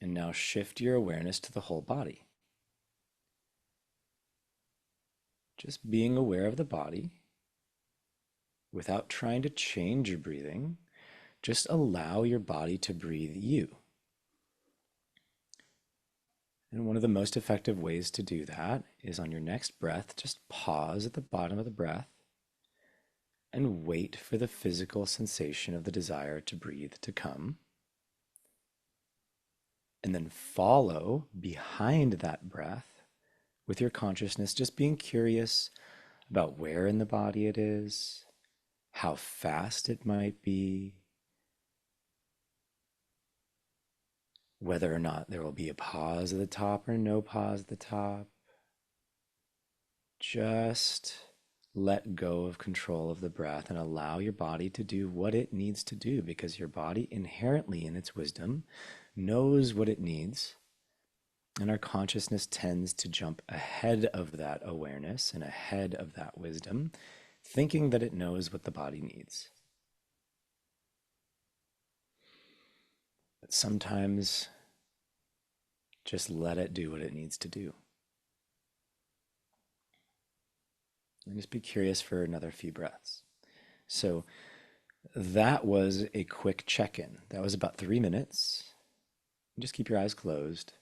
And now shift your awareness to the whole body. Just being aware of the body without trying to change your breathing. Just allow your body to breathe you. And one of the most effective ways to do that is on your next breath, just pause at the bottom of the breath and wait for the physical sensation of the desire to breathe to come. And then follow behind that breath with your consciousness, just being curious about where in the body it is, how fast it might be, whether or not there will be a pause at the top or no pause at the top. Just let go of control of the breath and allow your body to do what it needs to do, because your body inherently in its wisdom knows what it needs. And our consciousness tends to jump ahead of that awareness and ahead of that wisdom, thinking that it knows what the body needs. But sometimes just let it do what it needs to do. And just be curious for another few breaths. So that was a quick check-in. That was about 3 minutes. Just keep your eyes closed.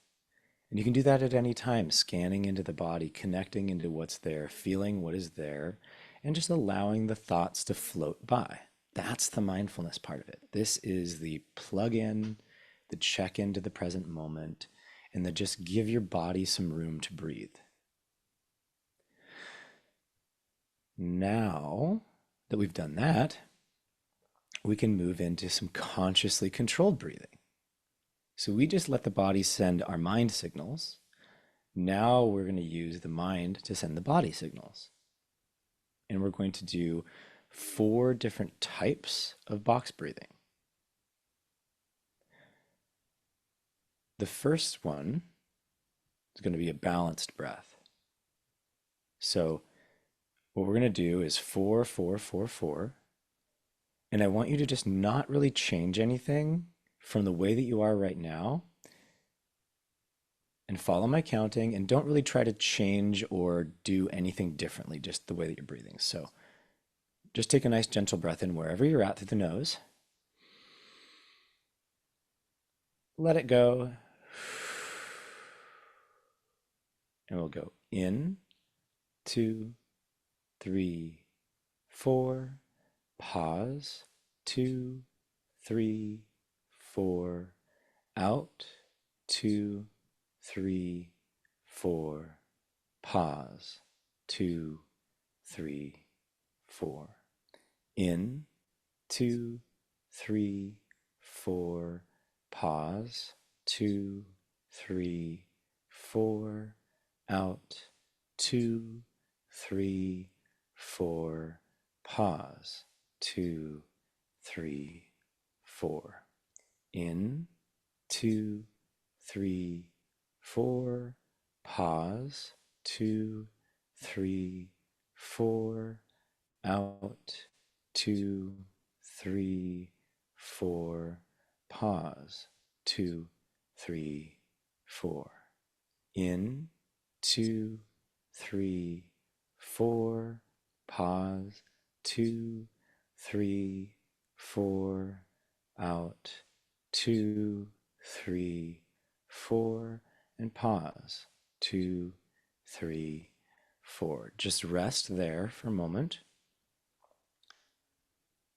And you can do that at any time, scanning into the body, connecting into what's there, feeling what is there, and just allowing the thoughts to float by. That's the mindfulness part of it. This is the plug-in, the check-in to the present moment, and the just give your body some room to breathe. Now that we've done that, we can move into some consciously controlled breathing. So we just let the body send our mind signals. Now we're going to use the mind to send the body signals. And we're going to do 4 different types of box breathing. The first one is going to be a balanced breath. So what we're going to do is 4, 4, 4, 4. And I want you to just not really change anything from the way that you are right now, and follow my counting, and don't really try to change or do anything differently, just the way that you're breathing. So just take a nice gentle breath in wherever you're at through the nose. Let it go. And we'll go in, 2, 3, 4. Pause, 2, 3, 4. Out, 2, 3, 4. Pause, 2, 3, 4. In, 2, 3, 4. Pause, 2, 3, 4. Out, 2, 3, 4. Pause, 2, 3, 4. In, 2, 3, 4. Pause, 2, 3, 4. Out, 2, 3, 4. Pause, 2, 3, 4. In, 2, 3, 4. Pause, 2, 3, 4. Out, 2, 3, 4. And pause, 2, 3, 4. Just rest there for a moment.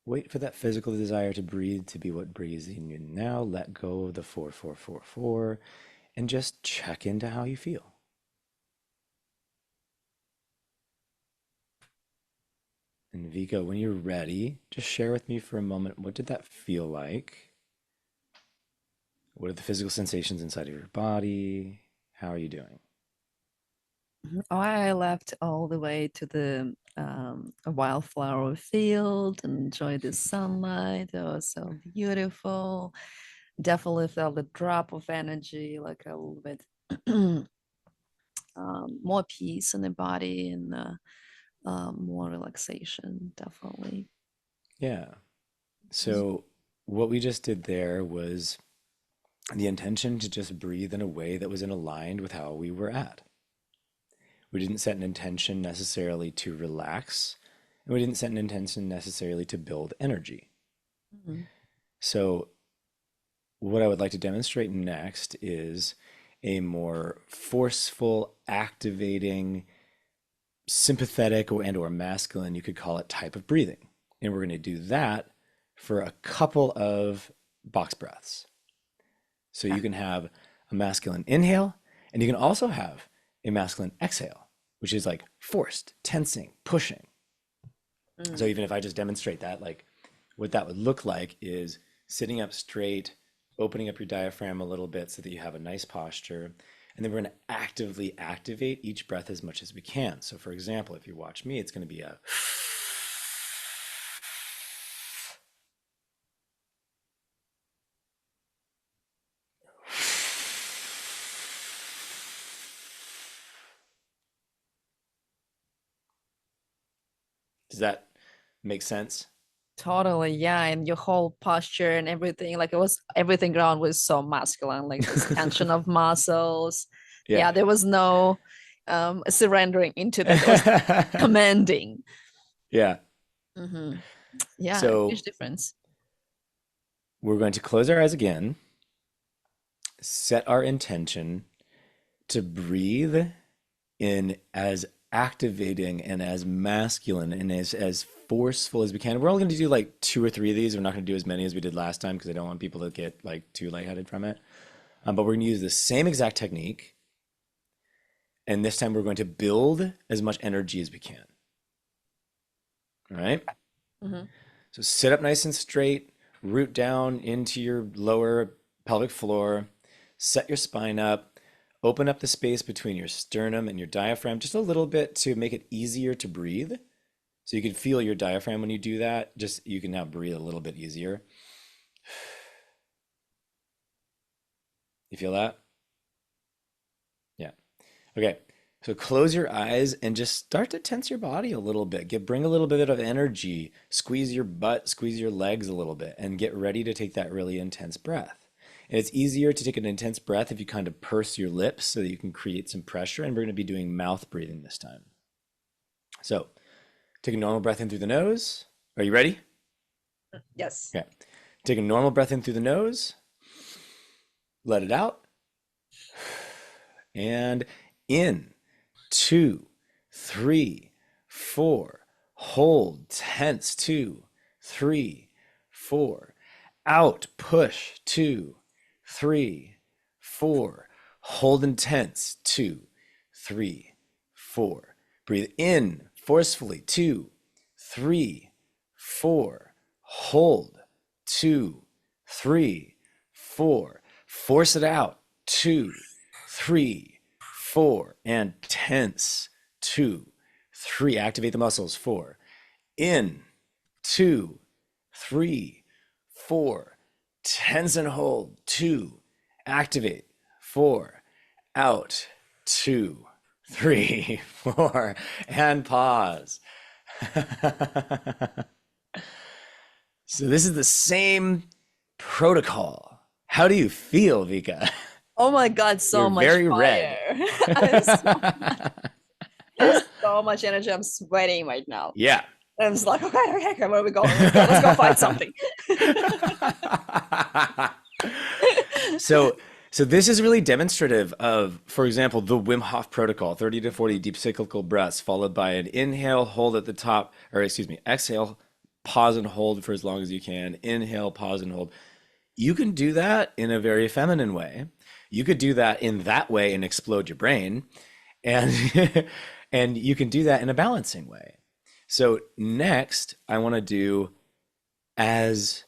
wait for that physical desire to breathe to be what breathes in you now. Let go of the 4, 4, 4, 4, and just check into how you feel. And Vika, when you're ready, just share with me for a moment, what did that feel like? What are the physical sensations inside of your body? How are you doing? I left all the way to the wildflower field and enjoyed the sunlight. It was so beautiful. Definitely felt a drop of energy, like a little bit more peace in the body and more relaxation, definitely. Yeah. So what we just did there was the intention to just breathe in a way that was in aligned with how we were at. We didn't set an intention necessarily to relax, and we didn't set an intention necessarily to build energy. Mhm. So what I would like to demonstrate next is a more forceful, activating, sympathetic or masculine, you could call it, type of breathing. And we're going to do that for a couple of box breaths. So you can have a masculine inhale, and you can also have a masculine exhale, which is like forced, tensing, pushing. So Mm. even if I just demonstrate that, like what that would look like is sitting up straight, opening up your diaphragm a little bit so that you have a nice posture. And then we're going to actively activate each breath as much as we can. So for example, if you watch me, it's going to be a does that make sense? Totally, yeah, and your whole posture and everything, like it was everything around was so masculine, like this tension of muscles. Yeah. Yeah, there was no surrendering into that. It was commanding. Yeah. Hmm. Yeah, So huge difference. we're going to close our eyes again, set our intention to breathe in as activating and as masculine and as forceful as we can. We're only going to do like 2 or 3 of these. We're not going to do as many as we did last time because I don't want people to get like too lightheaded from it. But we're going to use the same exact technique. And this time we're going to build as much energy as we can. All right. Hmm. So sit up nice and straight, root down into your lower pelvic floor, set your spine up, open up the space between your sternum and your diaphragm just a little bit to make it easier to breathe. So you can feel your diaphragm when you do that. Just you can now breathe a little bit easier. You feel that? Yeah. Okay. So close your eyes and just start to tense your body a little bit. Bring a little bit of energy. Squeeze your butt, squeeze your legs a little bit, and get ready to take that really intense breath. And it's easier to take an intense breath if you kind of purse your lips so that you can create some pressure. And we're going to be doing mouth breathing this time. So take a normal breath in through the nose. Are you ready? Yes. Okay. Take a normal breath in through the nose. Let it out. And in. 2, 3, 4. Hold, tense. 2, 3, 4. Out, push. 2, 3, 4. Hold and tense. 2, 3, 4. Breathe in forcefully. 2, 3, 4. Hold. 2, 3, 4. Force it out. 2, 3, 4. And tense. 2, 3. Activate the muscles. 4. In. 2, 3, 4. Tense and hold. 2. Activate. 4. Out. 2, 3, 4. And pause. So this is the same protocol. How do you feel, Vika? Oh my God, so You're much very red. fire. There's so much energy. I'm sweating right now. Yeah. I'm just like, okay, okay, okay, where are we going? Let's go fight something. So so this is really demonstrative of, for example, the Wim Hof protocol, 30 to 40 deep cyclical breaths, followed by an inhale, hold at the top, or excuse me, exhale, pause and hold for as long as you can, inhale, pause and hold. You can do that in a very feminine way. You could do that in that way and explode your brain. And and you can do that in a balancing way. So next, I want to do as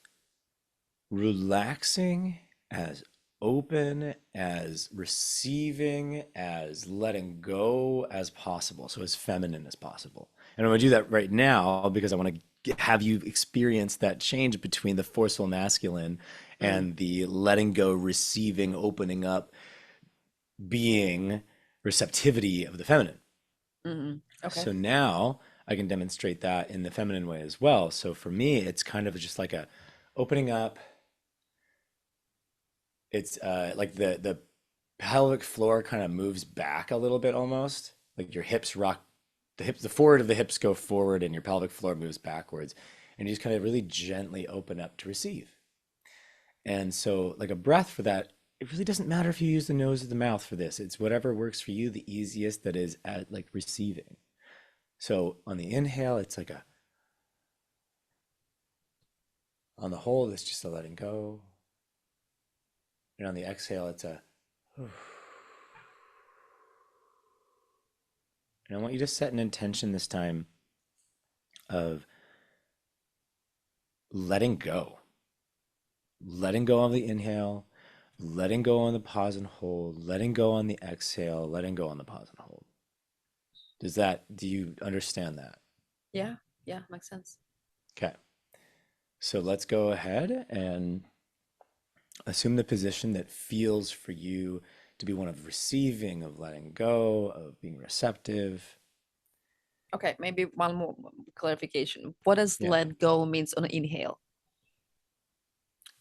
relaxing, as open, as receiving, as letting go as possible. So as feminine as possible. And I'm going to do that right now because I want to have you experience that change between the forceful masculine Mm, and the letting go, receiving, opening up, being receptivity of the feminine. okay. So now I can demonstrate that in the feminine way as well. So for me, it's kind of just like a opening up. It's like the pelvic floor kind of moves back a little bit almost. Like your hips rock, the forward of the hips go forward and your pelvic floor moves backwards. And you just kind of really gently open up to receive. And so like a breath for that, it really doesn't matter if you use the nose or the mouth for this. It's whatever works for you, the easiest that is at like receiving. So on the inhale, it's like a, on the hold, it's just a letting go. And on the exhale, it's a, and I want you to set an intention this time of letting go, letting go on the inhale, letting go on the pause and hold, letting go on the exhale, letting go on the pause and hold. Do you understand that? Yeah, yeah, makes sense. Okay. So let's go ahead and assume the position that feels for you to be one of receiving, of letting go, of being receptive. Okay, maybe one more clarification. What does Yeah. let go means on inhale?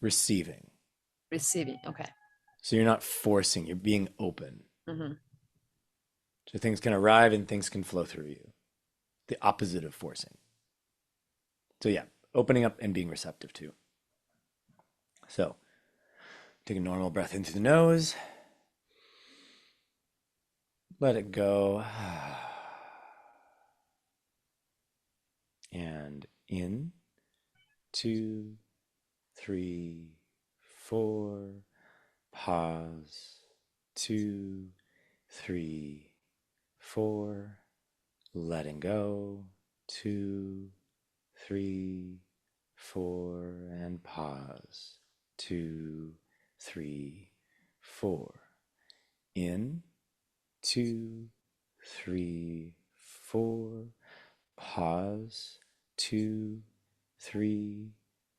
Receiving. Receiving. Okay. So you're not forcing, you're being open. Mm-hmm. So things can arrive and things can flow through you. The opposite of forcing. So yeah, opening up and being receptive too. So take a normal breath into the nose. Let it go. And in, 2, 3, 4. Pause. 2, 3, 4. Letting go. 2, 3, 4. And pause. 2, 3, 4. In. 2, 3, 4. Pause. 2, 3,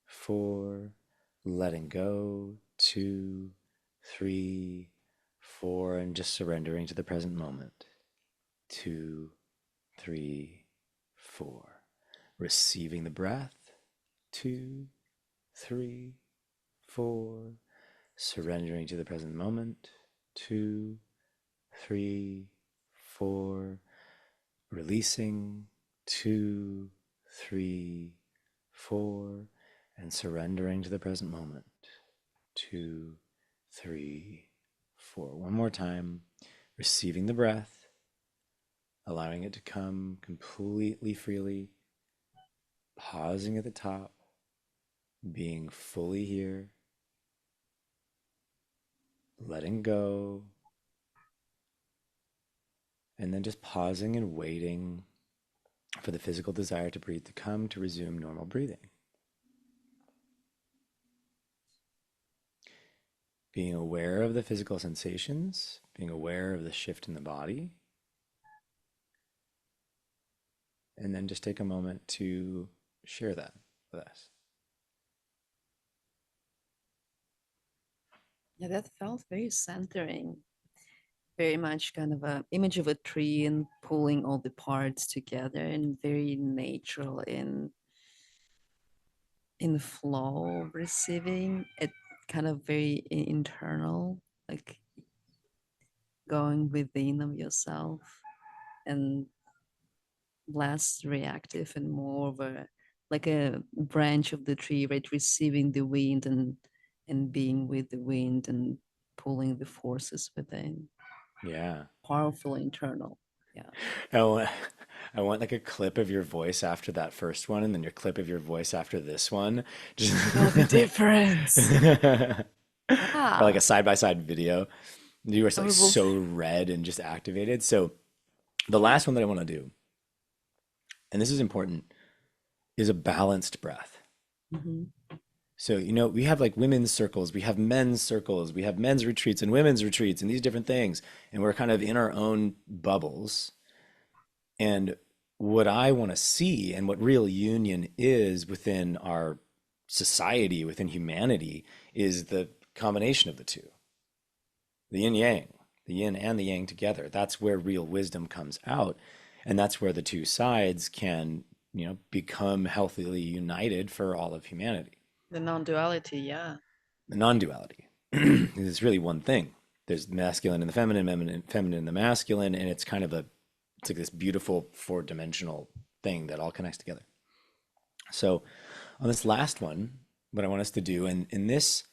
4. Letting go. 2, 3, 4. And just surrendering to the present moment. 2, 3, 4. Receiving the breath. 2, 3, 4. Surrendering to the present moment. 2, 3, 4. Releasing. 2, 3, 4. And surrendering to the present moment. 2, 3, 4. One more time. Receiving the breath, allowing it to come completely freely, pausing at the top, being fully here, letting go, and then just pausing and waiting for the physical desire to breathe to come to resume normal breathing. Being aware of the physical sensations, being aware of the shift in the body, and then just take a moment to share that with us. Yeah, that felt very centering. Very much kind of a image of a tree and pulling all the parts together and very natural in the flow of receiving it, kind of very internal, like going within of yourself and less reactive and more of a like a branch of the tree, right, receiving the wind and being with the wind and pulling the forces within. Yeah. Powerful internal. Yeah. Oh, I want like a clip of your voice after that first one, and then your clip of your voice after this one. Just Know the difference. or like a Yeah. side by side video. You were And like we will. so red and just activated. So the last one that I want to do, and this is important, is a balanced breath. Mhm. So, we have like women's circles, we have men's circles, we have men's retreats and women's retreats and these different things. And we're kind of in our own bubbles. And what I want to see and what real union is within our society, within humanity, is the combination of the two, the yin yang, the yin and the yang together. That's where real wisdom comes out. And that's where the two sides can, become healthily united for all of humanity. The non-duality, yeah. The non-duality. It's really one thing. There's masculine and the feminine, feminine and the masculine, and it's like this beautiful four-dimensional thing that all connects together. So on this last one, what I want us to do, and in this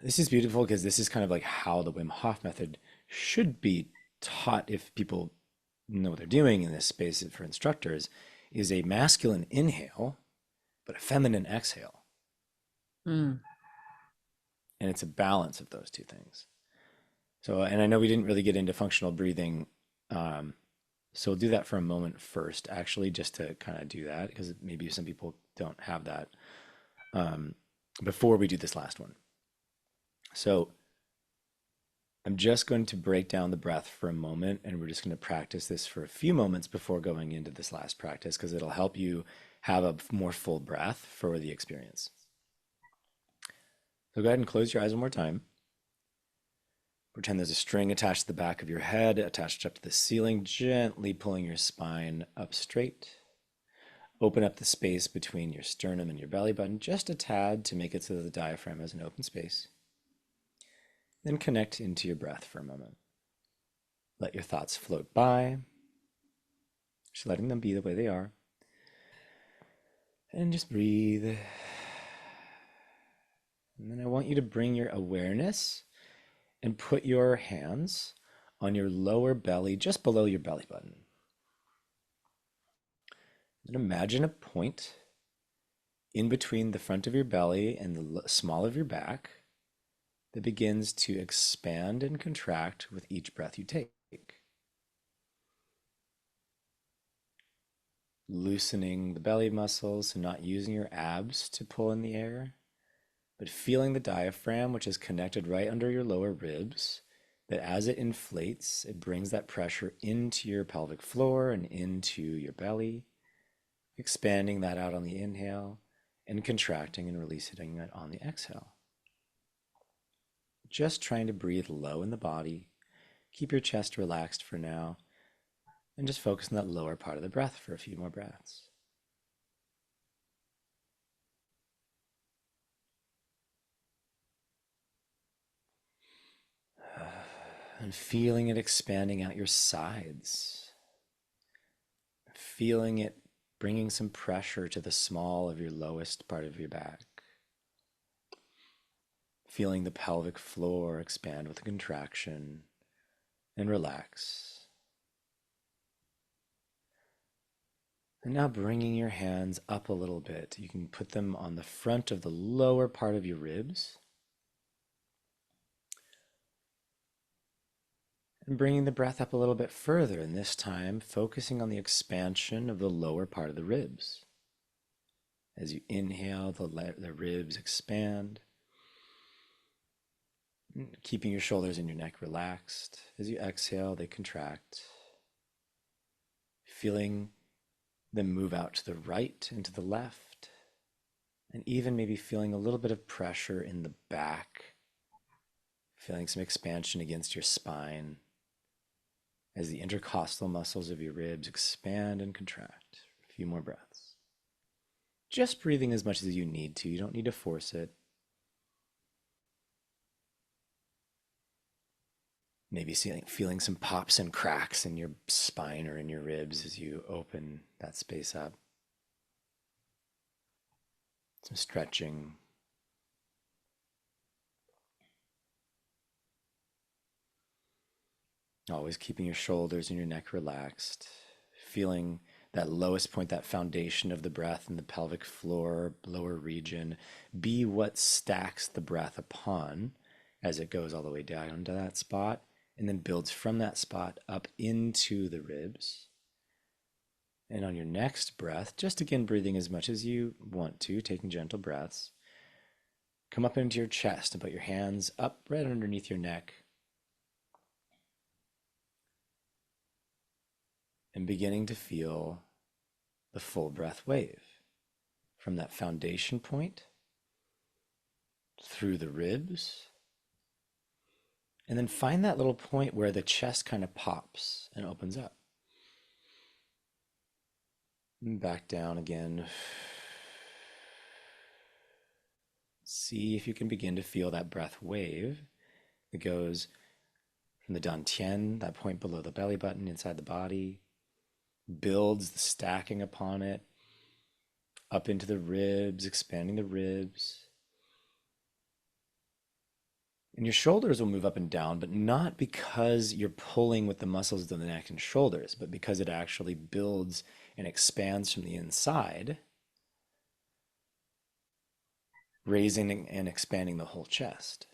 is beautiful because this is kind of like how the Wim Hof method should be taught if people know what they're doing in this space for instructors, is a masculine inhale, but a feminine exhale. Mm. And it's a balance of those two things. So, and I know we didn't really get into functional breathing. So we'll do that for a moment first, actually, just to kind of do that, because maybe some people don't have that before we do this last one. So I'm just going to break down the breath for a moment, and we're just going to practice this for a few moments before going into this last practice, because it'll help you have a more full breath for the experience. So go ahead and close your eyes one more time. Pretend there's a string attached to the back of your head, attached up to the ceiling, gently pulling your spine up straight. Open up the space between your sternum and your belly button just a tad to make it so that the diaphragm has an open space. Then connect into your breath for a moment. Let your thoughts float by, just letting them be the way they are. And just breathe. And then I want you to bring your awareness and put your hands on your lower belly, just below your belly button. And imagine a point in between the front of your belly and the small of your back that begins to expand and contract with each breath you take. Loosening the belly muscles and not using your abs to pull in the air, but feeling the diaphragm, which is connected right under your lower ribs, that as it inflates, it brings that pressure into your pelvic floor and into your belly, expanding that out on the inhale and contracting and releasing it on the exhale. Just trying to breathe low in the body. Keep your chest relaxed for now, and just focus on that lower part of the breath for a few more breaths. And feeling it expanding out your sides. Feeling it bringing some pressure to the small of your lowest part of your back. Feeling the pelvic floor expand with a contraction and relax. And now bringing your hands up a little bit. You can put them on the front of the lower part of your ribs. And bringing the breath up a little bit further, and this time focusing on the expansion of the lower part of the ribs. As you inhale, the ribs expand, keeping your shoulders and your neck relaxed. As you exhale, they contract. Feeling them move out to the right and to the left, and even maybe feeling a little bit of pressure in the back, feeling some expansion against your spine as the intercostal muscles of your ribs expand and contract. A few more breaths. Just breathing as much as you need to. You don't need to force it. Maybe feeling some pops and cracks in your spine or in your ribs as you open that space up. Some stretching. Always keeping your shoulders and your neck relaxed. feeling that lowest point, that foundation of the breath in the pelvic floor, lower region, be what stacks the breath upon as it goes all the way down to that spot, and then builds from that spot up into the ribs. And on your next breath, just again breathing as much as you want to, taking gentle breaths, come up into your chest and put your hands up right underneath your neck. And beginning to feel the full breath wave from that foundation point through the ribs. And then find that little point where the chest kind of pops and opens up. And back down again. See if you can begin to feel that breath wave that goes from the dantian, that point below the belly button inside the body, builds the stacking upon it, up into the ribs, expanding the ribs. And your shoulders will move up and down, but not because you're pulling with the muscles of the neck and shoulders, but because it actually builds and expands from the inside, raising and expanding the whole chest.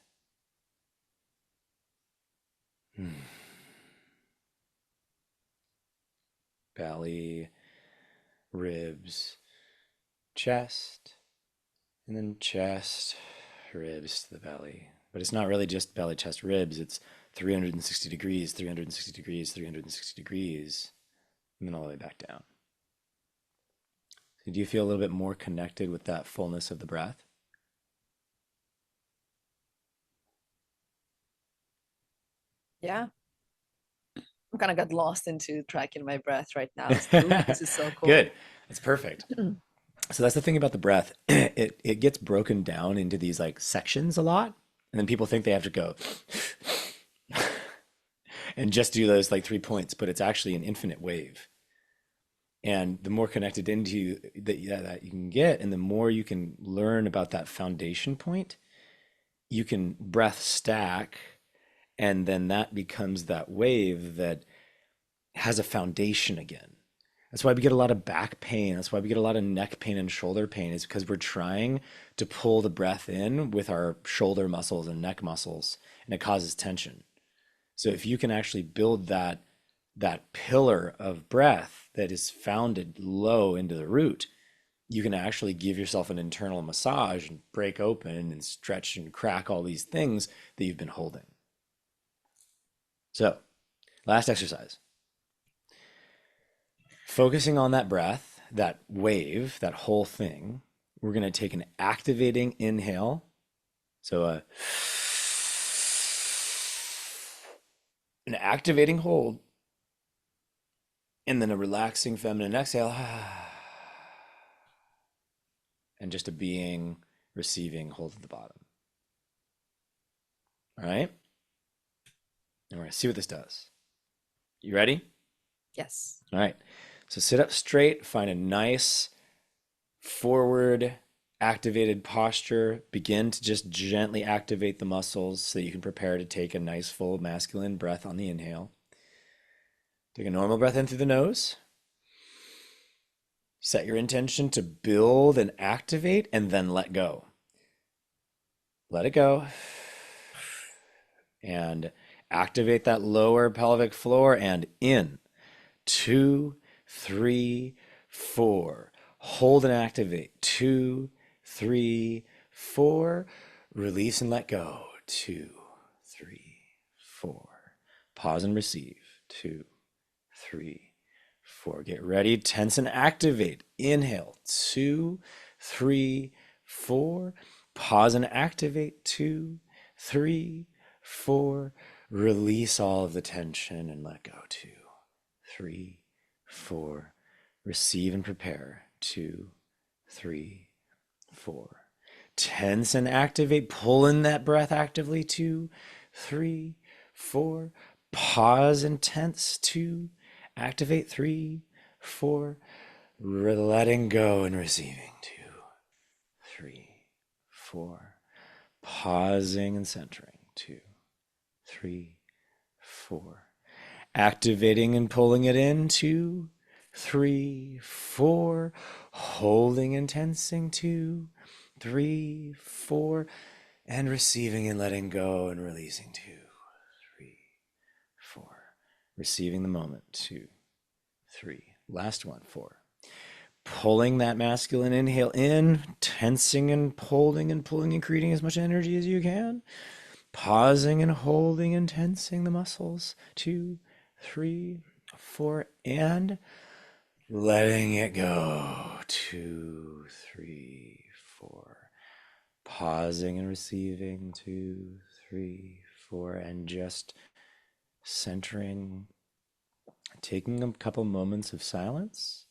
Belly, ribs, chest, and then chest, ribs to the belly. But it's not really just belly, chest, ribs. It's 360 degrees, 360 degrees, 360 degrees, and then all the way back down. So do you feel a little bit more connected with that fullness of the breath? Yeah. I'm kind of got lost into tracking my breath right now. Ooh, this is so Good. cool. That's perfect. So that's the thing about the breath. It gets broken down into these like sections a lot. And then people think they have to go and just do those like 3 points, but it's actually an infinite wave. And the more connected into that you can get, and the more you can learn about that foundation point, you can breath stack, and then that becomes that wave that has a foundation again. That's why we get a lot of back pain. That's why we get a lot of neck pain and shoulder pain, is because we're trying to pull the breath in with our shoulder muscles and neck muscles, and it causes tension. So if you can actually build that pillar of breath that is founded low into the root, you can actually give yourself an internal massage and break open and stretch and crack all these things that you've been holding. So, last exercise. Focusing on that breath, that wave, that whole thing, we're going to take an activating inhale. So an activating hold, and then a relaxing feminine exhale. And just a being, receiving, hold at the bottom. All right? And we're going to see what this does. You ready? Yes. All right. So sit up straight, find a nice forward activated posture. Begin to just gently activate the muscles so that you can prepare to take a nice full masculine breath on the inhale. Take a normal breath in through the nose. Set your intention to build and activate, and then let go. Let it go. And activate that lower pelvic floor, and in 2, 3, 4. Hold and activate. 2, 3, 4. Release and let go. 2, 3, 4. Pause and receive. 2, 3, 4. Get ready. Tense and activate. Inhale. 2, 3, 4. Pause and activate. 2, 3, 4. Release all of the tension and let go. 2, 3, 4. Receive and prepare. 2, 3, 4. Tense and activate. Pull in that breath actively. 2, 3, 4. Pause and tense. 2. Activate. 3, 4. Letting go and receiving. 2, 3, 4. Pausing and centering. 2, 3, 4. Activating and pulling it in. 2, 3, 4, holding and tensing, 2, 3, 4, and receiving and letting go and releasing, 2, 3, 4, receiving the moment, 2, 3, last one, 4. Pulling that masculine inhale in, tensing and holding and pulling and creating as much energy as you can. Pausing and holding and tensing the muscles. 2, 3, 4, and letting it go. 2, 3, 4. Pausing and receiving. 2, 3, 4, and just centering, taking a couple moments of silence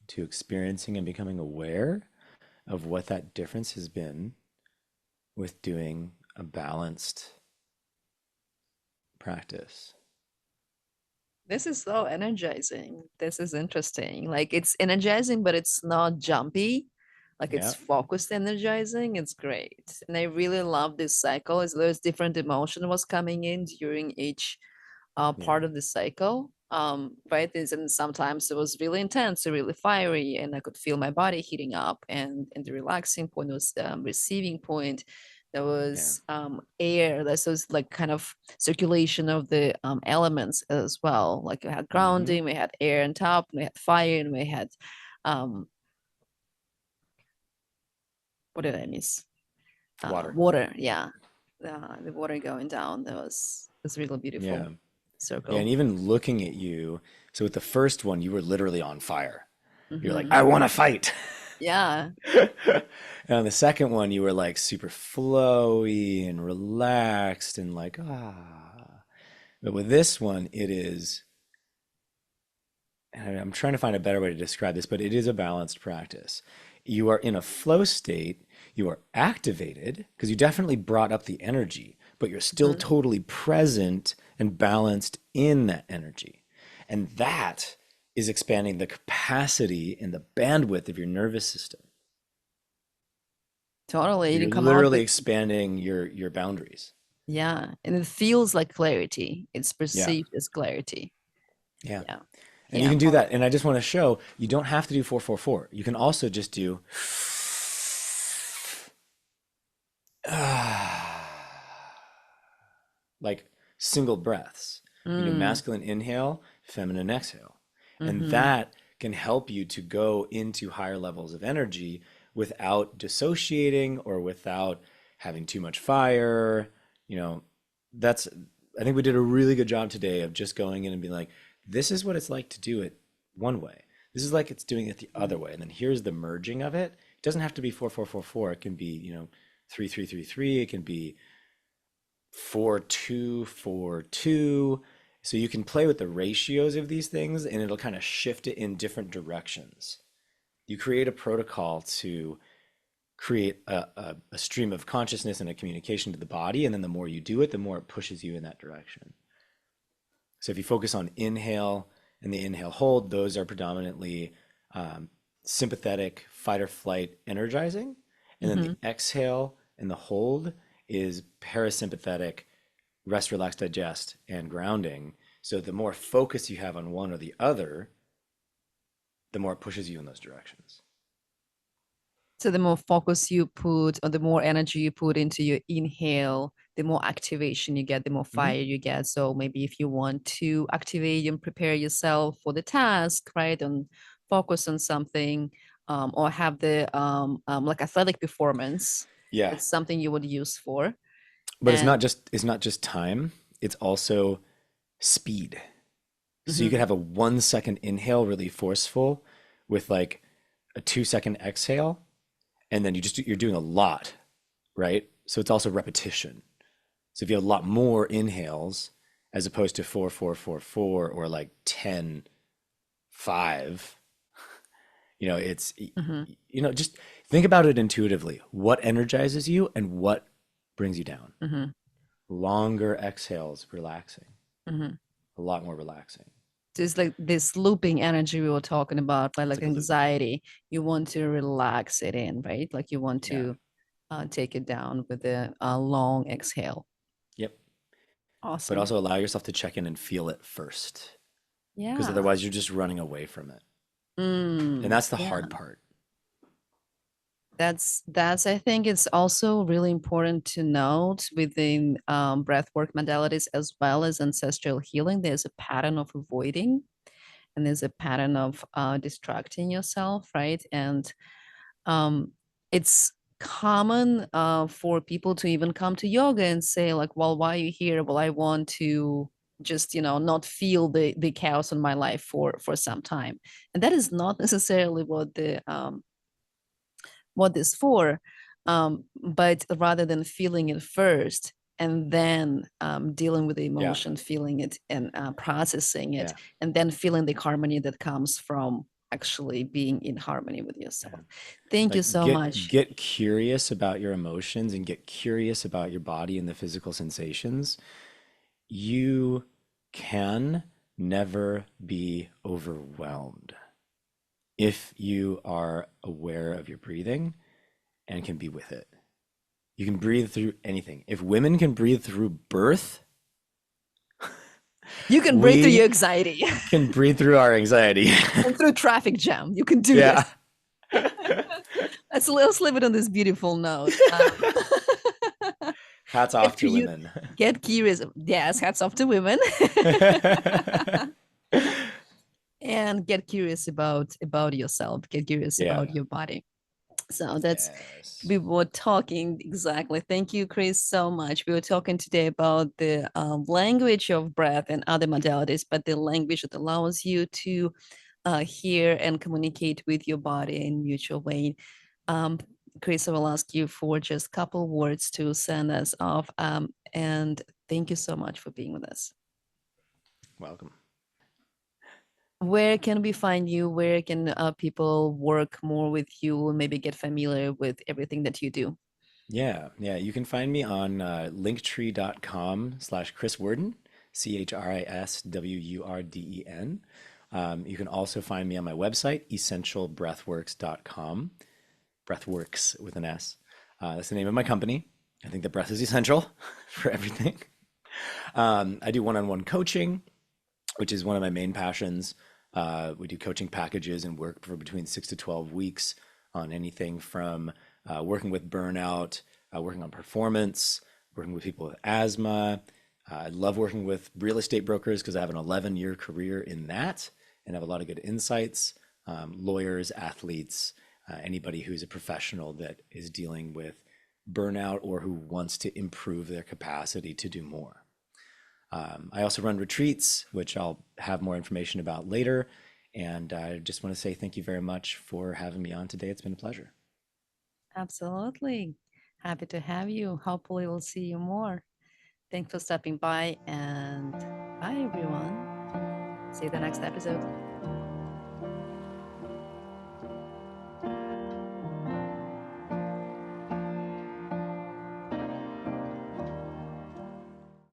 to experiencing and becoming aware of what that difference has been with doing a balanced practice. This is so energizing. This is interesting. Like it's energizing, but it's not jumpy. Like it's Yeah, focused energizing. It's great. And I really love this cycle as there's different emotion was coming in during each yeah. part of the cycle. Right. And sometimes it was really intense, really fiery, and I could feel my body heating up. And the relaxing point was receiving point. There Yeah. was air. This was like kind of circulation of the elements as well. Like we had Mm-hmm. grounding, we had air on top, we had fire, and we had um, what did I miss? Water. Water. Yeah, the water going down. That was really Yeah. beautiful Yeah. And circle. even looking at you, so with the first one, you were literally on fire. You're like, Hmm. I want to fight. Yeah. And on the second one, you were like super flowy and relaxed and like, ah. But with this one, it is, and I'm trying to find a better way to describe this, but it is a balanced practice. You are in a flow state, you are activated because you definitely brought up the energy, but you're still Mhm. totally present and balanced in that energy. And that is expanding the capacity and the bandwidth of your nervous system. Totally. You You're can come out literally with, expanding your boundaries. yeah. And it feels like clarity. It's Yeah. perceived as clarity. Yeah. Yeah. And you Yeah. can do that. And I just want to show you don't have to do 444. You can also just do like single breaths. You do Mm. masculine inhale, feminine exhale. And Mm-hmm. that can help you to go into higher levels of energy without dissociating or without having too much fire. You know, that's, I think we did a really good job today of just going in and being like, this is what it's like to do it one way. This is like it's doing it the other way. And then here's the merging of it. It doesn't have to be 4 4 4 4. It can be, 3 3 3 3. It can be 4 2 4 2. So you can play with the ratios of these things and it'll kind of shift it in different directions. You create a protocol to create a stream of consciousness and a communication to the body. And then the more you do it, the more it pushes you in that direction. So if you focus on inhale and the inhale hold, those are predominantly sympathetic fight or flight energizing. And then Mm-hmm. the exhale and the hold is parasympathetic rest, relax, digest, and grounding. So the more focus you have on one or the other, the more it pushes you in those directions. So the more focus you put or the more energy you put into your inhale, the more activation you get, the more Mm-hmm. fire you get. So maybe if you want to activate and prepare yourself for the task, right, and focus on something, or have the like athletic performance, Yeah, it's something you would use for. but it's And not just time. It's also speed. So you could mhm, have a 1 second inhale, really forceful, with like a 2 second exhale, and then you're doing a lot, right? So it's also repetition. So if you have a lot more inhales as opposed to 4 4 4 4 or like 10 5, it's mhm, just think about it intuitively. What energizes you and what brings you down? mhm, Longer exhales, relaxing, mhm. a lot more relaxing. Just like this looping energy we were talking about, right? It's Like like a loop. anxiety, you want to relax it in, right? Like you want Yeah. to take it down with a long exhale. Yep. But Awesome. also allow yourself to check in and feel it first. because Yeah. otherwise you're just running away from it. And that's the Yeah. hard part. That's I think it's also really important to note within breathwork modalities as well as ancestral healing. There's a pattern of avoiding and there's a pattern of distracting yourself, right? And um, it's common for people to even come to yoga and say like, well, why are you here? Well, I want to just not feel the chaos in my life for some time, and that is not necessarily what this for, but rather than feeling it first and then dealing with the Yeah. emotion, feeling it and processing it, Yeah. and then feeling the harmony that comes from actually being in harmony with Yeah. yourself. Thank you Like so much. get curious about your emotions and get curious about your body and the physical sensations. You can never be overwhelmed if you are aware of your breathing and can be with it. You can breathe through anything. If women can breathe through birth, You can breathe through your we anxiety can breathe through our anxiety. and through traffic jam. You can do Yeah. this. Let's leave it on this beautiful note. Hats Get off to you women. get curious. Yes, hats off to women. And get curious about yourself, get curious about Yeah. your body. So that's Yes. we were talking exactly. Thank you, Chris, so much. We were talking today about the language of breath and other modalities, but the language that allows you to hear and communicate with your body in mutual way. um, Chris, I will ask you for just a couple words to send us off, and thank you so much for being with us. Welcome. Where can we find you? Where can people work more with you, maybe get familiar with everything that you do? Yeah, yeah. You can find me on linktree.com/Chris Wurden, CHRISWURDEN. You can also find me on my website, essentialbreathworks.com, breathworks with an S. That's the name of my company. I think that breath is essential for everything. I do one-on-one coaching, which is one of my main passions. We do coaching packages and work for between 6 to 12 weeks on anything from working with burnout, working on performance, working with people with asthma. I love working with real estate brokers because I have an 11-year career in that and have a lot of good insights. Lawyers, athletes, anybody who's a professional that is dealing with burnout or who wants to improve their capacity to do more. I also run retreats, which I'll have more information about later. And I just want to say thank you very much for having me on today. It's been a pleasure. Absolutely. Happy to have you. Hopefully, we'll see you more. Thanks for stopping by, and bye, everyone. See you the next episode.